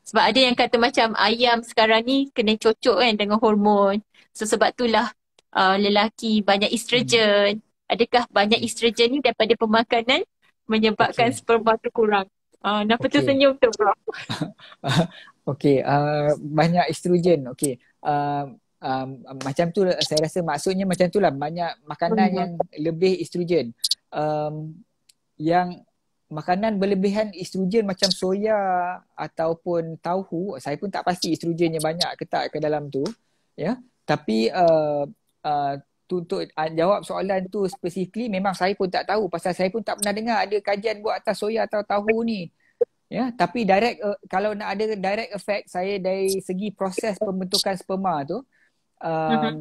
Sebab ada yang kata macam ayam sekarang ni kena cocok kan dengan hormon. So sebab itulah lelaki banyak estrogen. Adakah banyak estrogen ni daripada pemakanan menyebabkan sperma tu kurang? Kenapa tu senyum tu, bro? Banyak estrogen. Macam tu saya rasa maksudnya macam tu lah. Banyak makanan yang lebih estrogen. Yang makanan berlebihan estrogen macam soya ataupun tauhu, saya pun tak pasti estrogennya banyak ke tak ke dalam tu, ya. Tapi untuk jawab soalan tu specifically memang saya pun tak tahu pasal saya pun tak pernah dengar ada kajian buat atas soya atau tahu ni. Ya, tapi direct kalau nak ada direct effect saya dari segi proses pembentukan sperma tu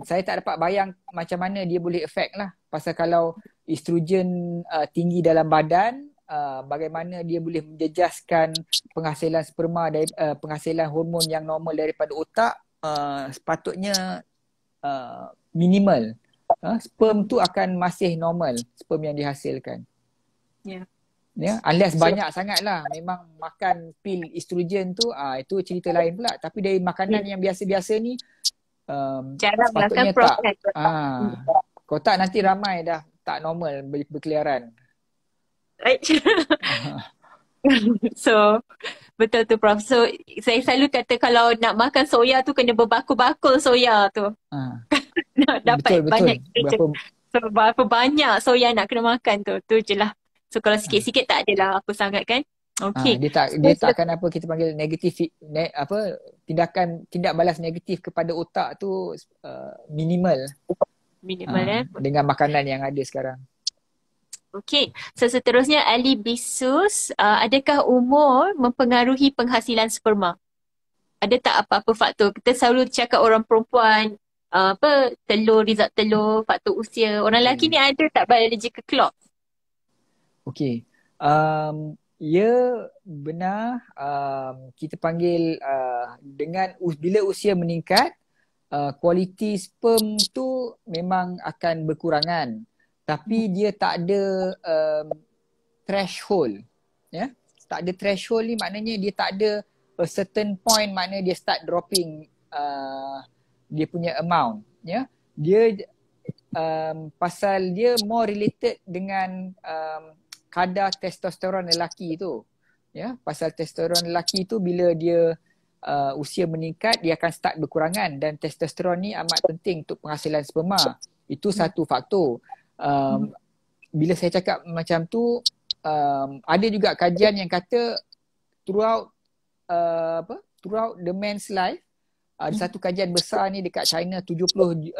saya tak dapat bayang macam mana dia boleh effect lah. Pasal kalau estrogen tinggi dalam badan, bagaimana dia boleh menjejaskan penghasilan sperma dari penghasilan hormon yang normal daripada otak, sepatutnya minimal. Sperm tu akan masih normal, sperm yang dihasilkan. Ya, unless banyak sangat lah. Memang makan pil estrogen tu, itu cerita lain pula. Tapi dari makanan yang biasa-biasa ni, sepatutnya tak. Kalau tak nanti ramai dah tak normal berkeliaran. So betul tu, Prof. So saya selalu kata kalau nak makan soya tu kena berbakul-bakul soya tu. Nak dapat banyak so, berapa banyak soya nak kena makan tu. Tu je lah. So kalau sikit-sikit tak adalah apa sangat kan. Okay. Dia tak akan apa kita panggil negatif tindak balas negatif kepada otak tu minimal. Dengan makanan yang ada sekarang. Okay, so seterusnya Ali Bisus, adakah umur mempengaruhi penghasilan sperma? Ada tak apa-apa faktor? Kita selalu cakap orang perempuan result telur, faktor usia. Orang lelaki ni ada tak biological clock? Okay, ya benar, kita panggil bila usia meningkat, kualiti sperm tu memang akan berkurangan. Tapi dia tak ada threshold. Ya? Tak ada threshold ni maknanya dia tak ada a certain point maknanya dia start dropping dia punya amount. Ya? Dia pasal dia more related dengan kadar testosteron lelaki tu. Ya? Pasal testosteron lelaki tu bila dia usia meningkat dia akan start berkurangan dan testosteron ni amat penting untuk penghasilan sperma. Itu satu faktor. Bila saya cakap macam tu, ada juga kajian yang kata throughout the man's life, ada satu kajian besar ni dekat China 70,000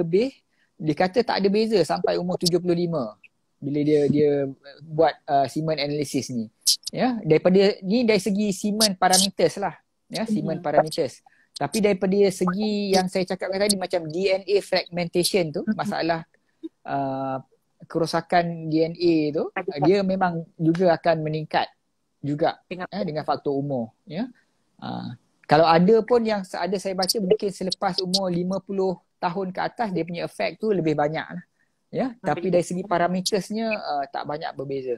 lebih, dia kata tak ada beza sampai umur 75 bila dia buat semen analysis ni. Ya, dari segi semen parameters lah, ya, semen parameters. Tapi daripada segi yang saya cakapkan tadi macam DNA fragmentation tu, masalah kerosakan DNA tu, dia memang juga akan meningkat juga dengan faktor umur. Ya. Kalau ada pun yang ada saya baca mungkin selepas umur 50 tahun ke atas dia punya efek tu lebih banyak lah. Ya, tapi dari segi parametersnya tak banyak berbeza.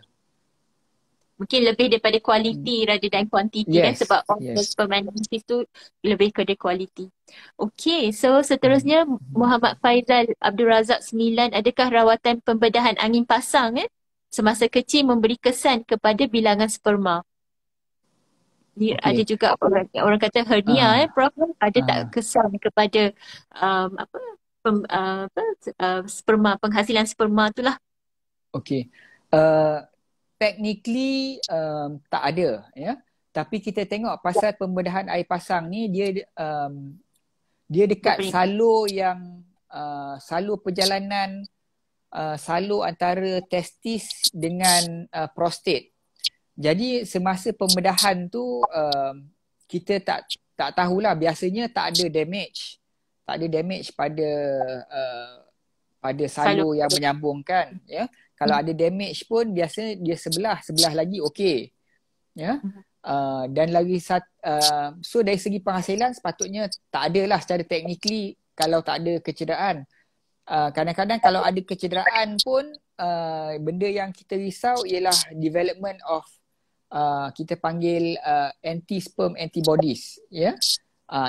Mungkin lebih daripada kualiti rather than kuantiti kan, sebab sperm analysis tu lebih kepada kualiti. Okay, so seterusnya Muhammad Faizal Abdul Razak 9, adakah rawatan pembedahan angin pasang semasa kecil memberi kesan kepada bilangan sperma? Ada juga orang kata hernia Prof, ada tak kesan kepada sperma, penghasilan sperma tu lah? Okay. Technically tak ada, ya. Tapi kita tengok pasal pembedahan air pasang ni, dia dekat salur yang salur perjalanan salur antara testis dengan prostat. Jadi semasa pembedahan tu kita tak tahulah, biasanya tak ada damage. Tak ada damage pada salur yang menyambungkan, ya. Kalau ada damage pun biasanya dia sebelah lagi okey. Ya. Dan lagi so dari segi penghasilan sepatutnya tak adalah secara technically kalau tak ada kecederaan. Kadang-kadang kalau ada kecederaan pun benda yang kita risau ialah development of kita panggil anti-sperm antibodies, ya.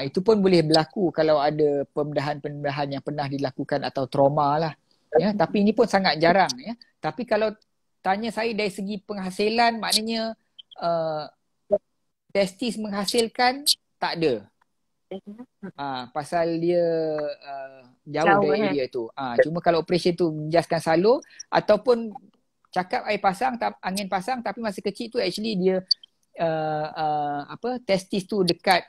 Itu pun boleh berlaku kalau ada pembedahan yang pernah dilakukan atau trauma lah, ya. Tapi ini pun sangat jarang, ya. Tapi kalau tanya saya dari segi penghasilan, maknanya testis menghasilkan tak ada. Pasal dia jauh dari area tu. Cuma kalau operation tu menjaskan salur ataupun cakap angin pasang, tapi masa kecil tu actually dia testis tu dekat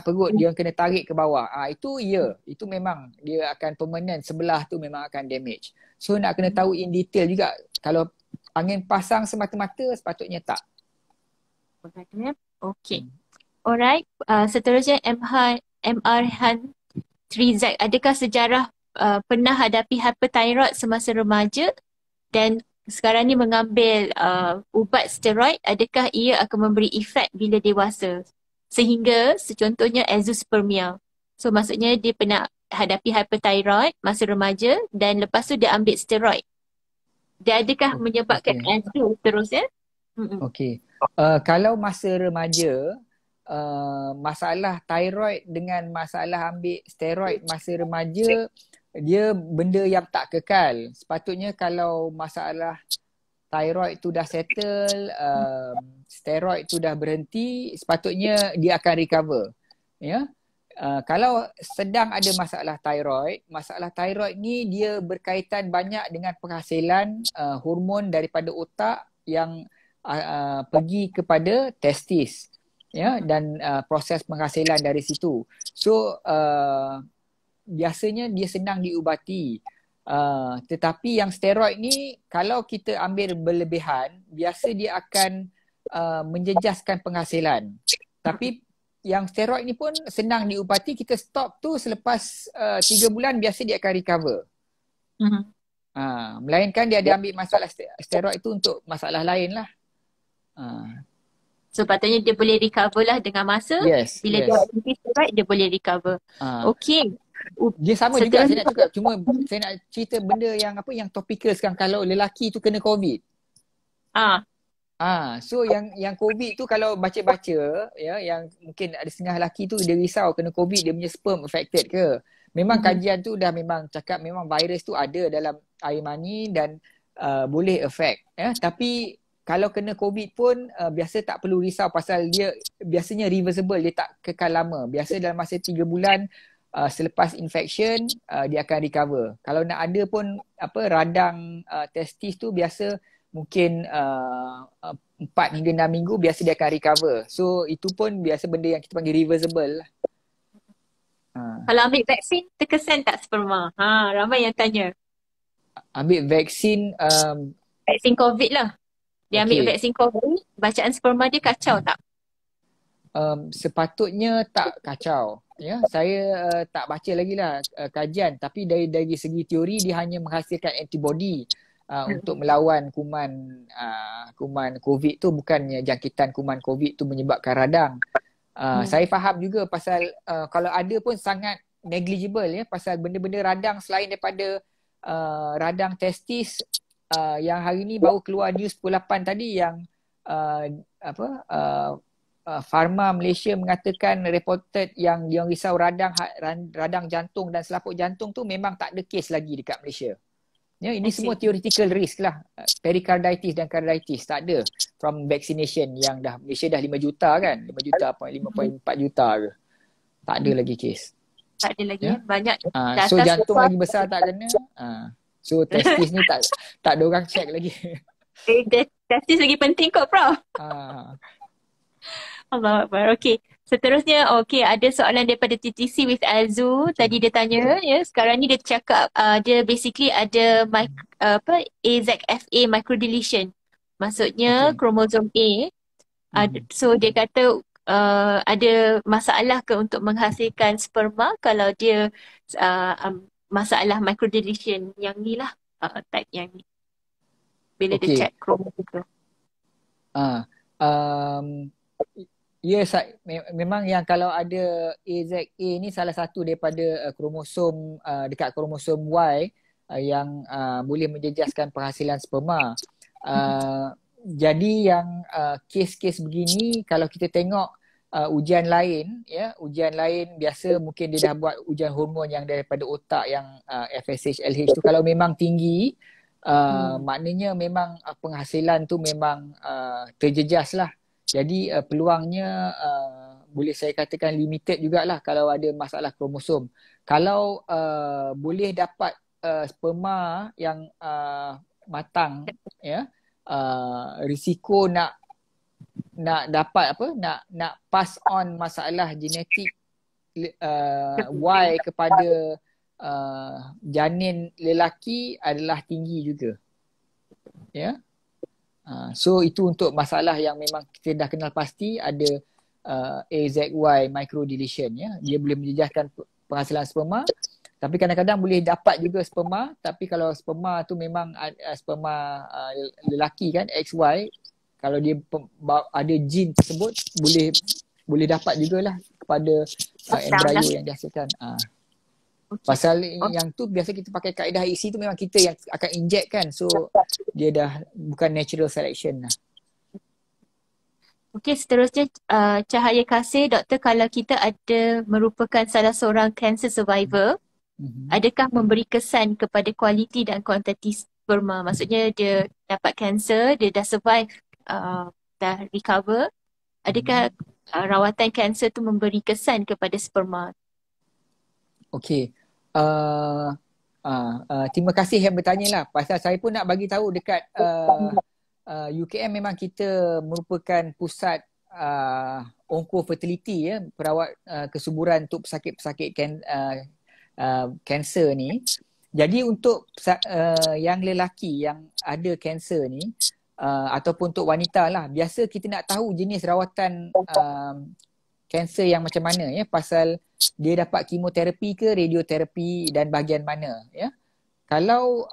perut, dia kena tarik ke bawah. Itu itu memang dia akan permanent, sebelah tu memang akan damage. So nak kena tahu in detail juga. Kalau angin pasang semata-mata sepatutnya tak. Okay. Alright, seterusnya MR Han Trizak, adakah sejarah pernah hadapi hyperthyroid semasa remaja dan sekarang ni mengambil ubat steroid, adakah ia akan memberi efek bila dewasa sehingga contohnya azoospermia? So maksudnya dia pernah hadapi hyperthyroid masa remaja dan lepas tu dia ambil steroid. Dia adakah menyebabkan azo terus, ya? Okey. Kalau masa remaja, masalah thyroid dengan masalah ambil steroid masa remaja, dia benda yang tak kekal. Sepatutnya kalau masalah thyroid tu dah settle, steroid tu dah berhenti, sepatutnya dia akan recover, ya. Kalau sedang ada masalah thyroid ni dia berkaitan banyak dengan penghasilan hormon daripada otak yang pergi kepada testis, ya, dan proses penghasilan dari situ. So biasanya dia senang diubati. Tetapi yang steroid ni kalau kita ambil berlebihan, biasa dia akan menjejaskan penghasilan. Tapi yang steroid ni pun senang diubati, kita stop tu selepas 3 bulan biasa dia akan recover. Melainkan dia ada ambil masalah steroid tu untuk masalah lain lah. So patutnya dia boleh recover lah dengan masa. Bila dia ambil steroid dia boleh recover. Okay. Dia sama juga saya nak cakap, cuma saya nak cerita benda yang topikal sekarang. Kalau lelaki tu kena COVID. So yang COVID tu kalau baca-baca, ya, yang mungkin ada setengah lelaki tu dia risau kena COVID, dia punya sperm affected ke. Memang kajian tu dah memang cakap memang virus tu ada dalam air mani dan boleh affect, ya. Tapi kalau kena COVID pun biasa tak perlu risau pasal dia biasanya reversible, dia tak kekal lama. Biasa dalam masa 3 bulan selepas infection dia akan recover. Kalau nak ada pun radang testis tu biasa mungkin 4 hingga 6 minggu biasa dia akan recover. So itu pun biasa benda yang kita panggil reversible lah. Kalau ambil vaksin terkesan tak sperma? Ramai yang tanya. Ambil vaksin vaksin COVID lah. Dia ambil vaksin COVID, bacaan sperma dia kacau tak? Sepatutnya tak kacau, ya. Saya tak baca lagi lah kajian, tapi dari segi teori dia hanya menghasilkan antibody untuk melawan kuman COVID tu. Bukannya jangkitan kuman COVID tu menyebabkan radang. Saya faham juga pasal kalau ada pun sangat negligible ya, pasal benda-benda radang selain daripada radang testis yang hari ni baru keluar news pukul 8 tadi yang Pharma Malaysia mengatakan reported yang dia risau radang jantung dan selaput jantung tu memang tak ada kes lagi dekat Malaysia. Ya, ini semua theoretical risk lah. Pericarditis dan carditis tak ada from vaccination yang dah Malaysia dah 5 juta kan. 5 juta apa 5.4 juta ke. Tak ada lagi kes. Tak ada lagi ya. Banyak so jantung lagi besar tak kena. So testis ni tak ada orang check lagi. Testis lagi penting kot, Prof. Allah Akbar. Okay. Seterusnya, ada soalan daripada TTC with Azu. Tadi dia tanya, ya. Sekarang ni dia cakap, dia basically ada AZFA microdeletion. Maksudnya kromosom A. So dia kata ada masalah ke untuk menghasilkan sperma kalau dia masalah microdeletion yang ni lah, type yang ni. Bila dia check kromosom tu. Ya, memang yang kalau ada AZA ni salah satu daripada kromosom dekat kromosom Y yang boleh menjejaskan penghasilan sperma. Jadi yang kes-kes begini kalau kita tengok ujian lain biasa mungkin dia dah buat ujian hormon yang daripada otak yang FSH, LH tu kalau memang tinggi maknanya memang penghasilan tu memang terjejas lah. Jadi peluangnya boleh saya katakan limited jugalah kalau ada masalah kromosom. Kalau boleh dapat sperma yang matang, ya, risiko nak dapat nak pass on masalah genetik Y kepada janin lelaki adalah tinggi juga. Ya. So itu untuk masalah yang memang kita dah kenal pasti ada AZY microdeletion, ya. Dia boleh menjejaskan penghasilan sperma, tapi kadang-kadang boleh dapat juga sperma, tapi kalau sperma tu memang sperma lelaki kan, XY, kalau dia ada jin tersebut boleh dapat jugalah kepada embryo yang dihasilkan. Pasal yang tu biasa kita pakai kaedah isi tu memang kita yang akan inject kan. So dia dah bukan natural selection lah. Okey, seterusnya Cahaya Kasih, doktor, kalau kita ada merupakan salah seorang cancer survivor, adakah memberi kesan kepada kualiti dan kuantiti sperma? Maksudnya dia dapat cancer, dia dah survive, dah recover. Adakah rawatan kanser tu memberi kesan kepada sperma? Okey. Terima kasih yang bertanya lah. Pasal saya pun nak bagi tahu dekat UKM memang kita merupakan pusat onco-fertility, ya, perawat kesuburan untuk pesakit-pesakit kanser ni. Jadi untuk yang lelaki yang ada kanser ni ataupun untuk wanita lah, biasa kita nak tahu jenis rawatan kanser yang macam mana, ya, pasal dia dapat kemoterapi ke radioterapi dan bahagian mana, ya. Kalau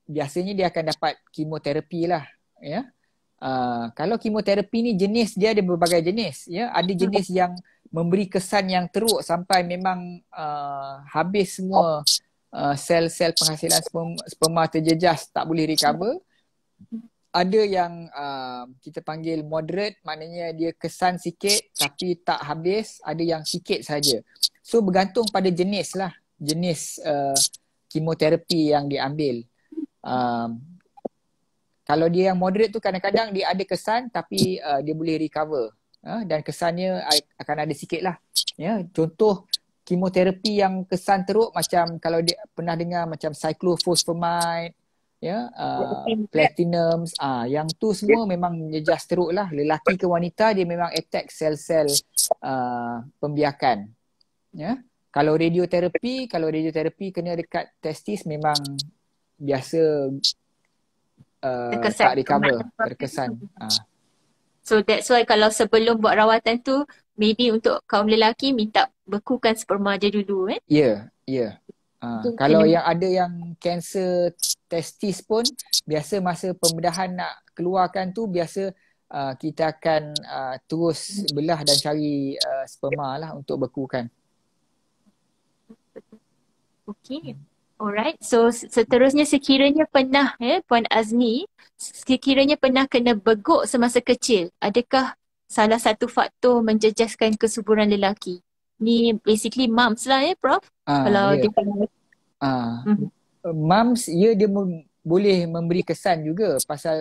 biasanya dia akan dapat kemoterapi lah, ya. Kalau kemoterapi ni jenis dia ada berbagai jenis, ya. Ada jenis yang memberi kesan yang teruk sampai memang habis semua sel-sel penghasilan sperma terjejas, tak boleh recover. Ada yang kita panggil moderate, maknanya dia kesan sikit tapi tak habis. Ada yang sikit saja. So bergantung pada jenis lah, jenis kemoterapi yang diambil. Kalau dia yang moderate tu kadang-kadang dia ada kesan tapi dia boleh recover, dan kesannya akan ada sikit lah, ya. Contoh kemoterapi yang kesan teruk macam kalau dia pernah dengar macam cyclophosphamide, ya, platinum, yang tu semua memang menjejas teruk lah. Lelaki ke wanita dia memang attack sel-sel pembiakan, ya. Kalau radioterapi kena dekat testis memang biasa tak recover, terkesan. So that's why kalau sebelum buat rawatan tu maybe untuk kaum lelaki minta bekukan sperma je dulu, eh? Ya, ya. Kalau yang ada yang kanser testis pun biasa masa pembedahan nak keluarkan tu biasa kita akan terus belah dan cari sperma lah untuk bekukan. Okay. Alright. So seterusnya sekiranya pernah Puan Azmi, sekiranya pernah kena beguk semasa kecil, adakah salah satu faktor menjejaskan kesuburan lelaki? Ni basically mums lah Prof. Kalau Ya. dia kena. Mums, dia boleh memberi kesan juga pasal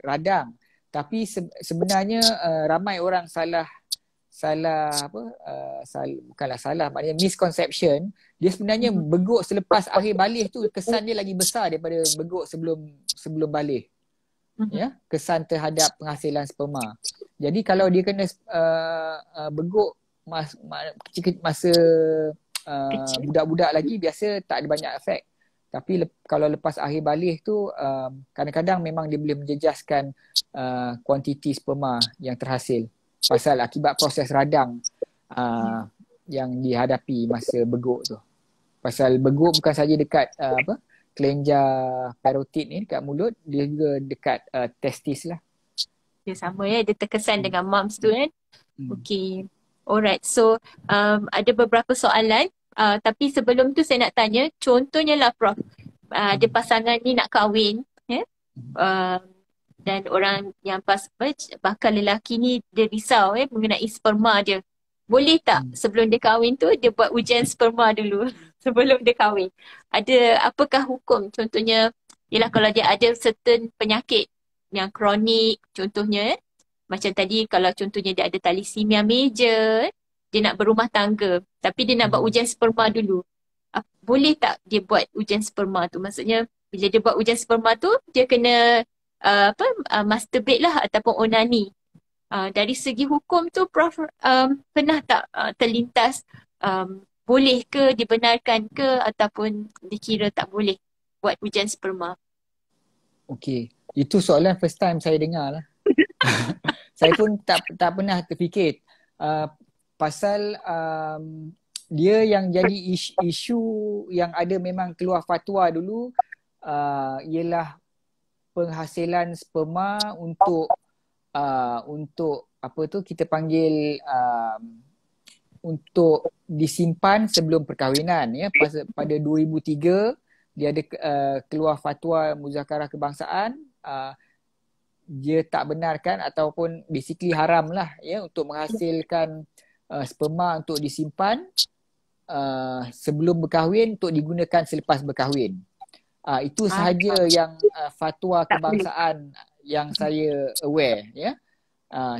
radang. Tapi sebenarnya ramai orang bukanlah salah, maknanya misconception. Dia sebenarnya beguk selepas akhir balih tu kesan dia lagi besar daripada beguk sebelum balih. Ya, kesan terhadap penghasilan sperma. Jadi kalau dia kena beguk masa budak-budak lagi, biasa tak ada banyak efek. Tapi kalau lepas akhir balih tu kadang-kadang memang dia boleh menjejaskan kuantiti sperma yang terhasil pasal akibat proses radang yang dihadapi masa beguk tu. Pasal beguk bukan saja dekat kelenjar parotid ni dekat mulut, dia juga dekat testis lah. Dia sama dia terkesan dengan mums tu kan. Okay. Alright. So ada beberapa soalan, tapi sebelum tu saya nak tanya, contohnya lah Prof, ada pasangan ni nak kahwin dan orang yang bakal lelaki ni dia risau mengenai sperma dia. Boleh tak sebelum dia kahwin tu dia buat ujian sperma dulu sebelum dia kahwin? Apakah hukum? Contohnya ialah kalau dia ada certain penyakit yang kronik, contohnya macam tadi kalau contohnya dia ada thalassemia major, dia nak berumah tangga tapi dia nak buat ujian sperma dulu. Boleh tak dia buat ujian sperma tu? Maksudnya bila dia buat ujian sperma tu dia kena masturbate lah ataupun onani. Dari segi hukum tu Prof pernah tak terlintas boleh ke, dibenarkan ke ataupun dikira tak boleh buat ujian sperma? Okey, itu soalan first time saya dengar lah. Saya pun tak pernah terfikir pasal dia yang jadi isu yang ada memang keluar fatwa dulu ialah penghasilan sperma untuk apa tu kita panggil untuk disimpan sebelum perkahwinan ya. Pada 2003 dia ada keluar fatwa Muzakarah Kebangsaan, dia tak benarkan ataupun basically haram lah ya untuk menghasilkan sperma untuk disimpan sebelum berkahwin untuk digunakan selepas berkahwin. Itu sahaja yang fatwa kebangsaan yang saya aware ya.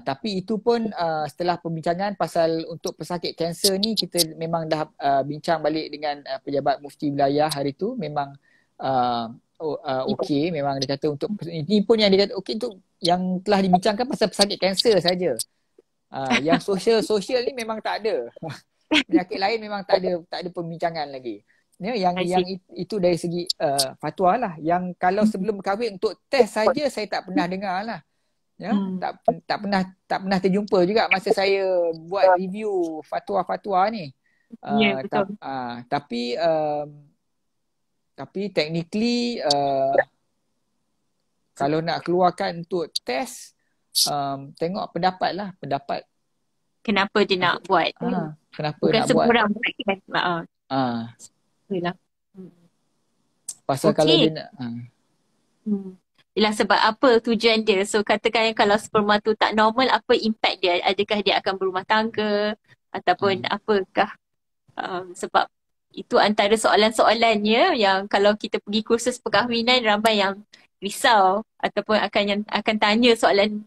Tapi itu pun setelah perbincangan pasal untuk pesakit kanser ni, kita memang dah bincang balik dengan pejabat mufti wilayah hari tu. Memang okey, memang dia kata untuk ini pun yang dia kata okey untuk yang telah dibincangkan pasal pesakit kanser saja. Yang sosial ni memang tak ada. Penyakit lain memang tak ada pembincangan lagi. Ya, yang itu dari segi fatwa lah. Yang kalau sebelum kahwin untuk test saja saya tak pernah dengar lah. Ya, tak pernah terjumpa juga masa saya buat review fatwa-fatwa ni. Betul. Tapi technically kalau nak keluarkan untuk test, tengok pendapat. Kenapa dia nak buat? Kenapa bukan nak buat? Bukan semua orang buat kan? Pasal kalau dia nak Ialah sebab apa tujuan dia. So katakan kalau sperma tu tak normal, apa impact dia? Adakah dia akan berumah tangga ataupun apakah? Sebab itu antara soalan-soalannya yang kalau kita pergi kursus perkahwinan, ramai yang risau ataupun akan tanya soalan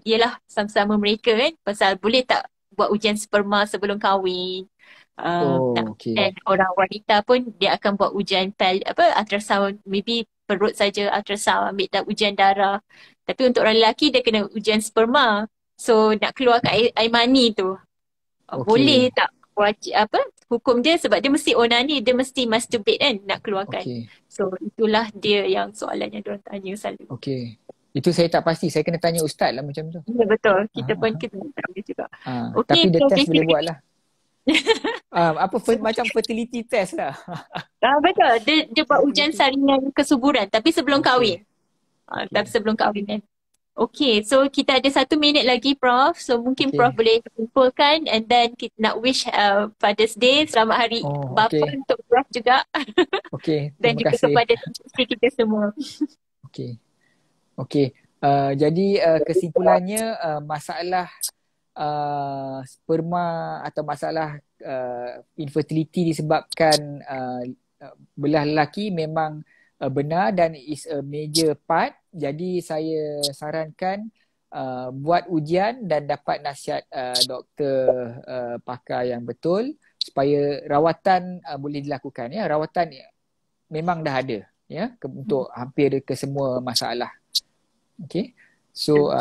ialah sama-sama mereka kan, pasal boleh tak buat ujian sperma sebelum kahwin. Dan orang wanita pun dia akan buat ujian ultrasound, maybe perut saja ultrasound, ambil ujian darah. Tapi untuk orang lelaki dia kena ujian sperma. So nak keluarkan air mani tu. Boleh tak wajib hukum dia, sebab dia mesti onani, dia mesti masturbate kan nak keluarkan. So itulah dia yang soalan yang diorang tanya selalu. Itu saya tak pasti, saya kena tanya ustaz lah macam tu. Ya betul, kita pun kena tanya juga. Tapi the test boleh buat lah. Macam fertility test lah. Betul, dia buat ujian saringan kesuburan tapi sebelum kahwin. Tapi sebelum kahwin kan. Okay, so kita ada 1 minit lagi Prof. So mungkin Prof Okay. boleh simpulkan and then kita nak wish Father's Day, selamat Hari Oh, Bapa okay. untuk Prof juga Okay, dan terima juga kasih. kepada isteri kita semua. Okay. Okay. Jadi kesimpulannya masalah sperma atau masalah infertility disebabkan belah lelaki memang benar dan is a major part. Jadi saya sarankan buat ujian dan dapat nasihat doktor pakar yang betul supaya rawatan boleh dilakukan. Ya, rawatan memang dah ada ya untuk hampir ke semua masalah. Okay. So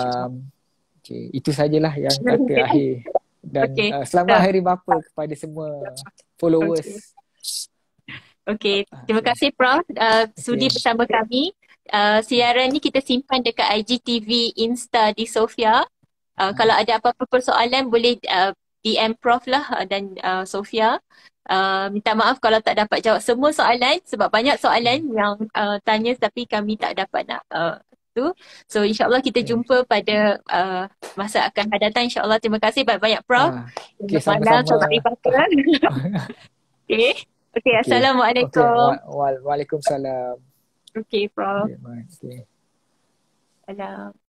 okay, itu sajalah yang kata akhir. Dan Okay. selamat Hari Bapa kepada semua Okay. followers. Okay. Terima Okay. kasih Prof. Sudi Okay. bersama kami. Siaran ni kita simpan dekat IGTV Insta di Sofia. Kalau ada apa-apa persoalan boleh DM Prof lah dan Sofia. Minta maaf kalau tak dapat jawab semua soalan sebab banyak soalan yang tanya tapi kami tak dapat nak tu. So insyaAllah kita jumpa pada masa akan datang insyaAllah. Terima kasih banyak-banyak Prof. Okay, Selamat malam, sama-sama. selamat ibadah. Okay. Okay, Okay. Okay. Assalamualaikum. Waalaikumsalam. Okay, Prof. Okay, bye. Okay. Salam.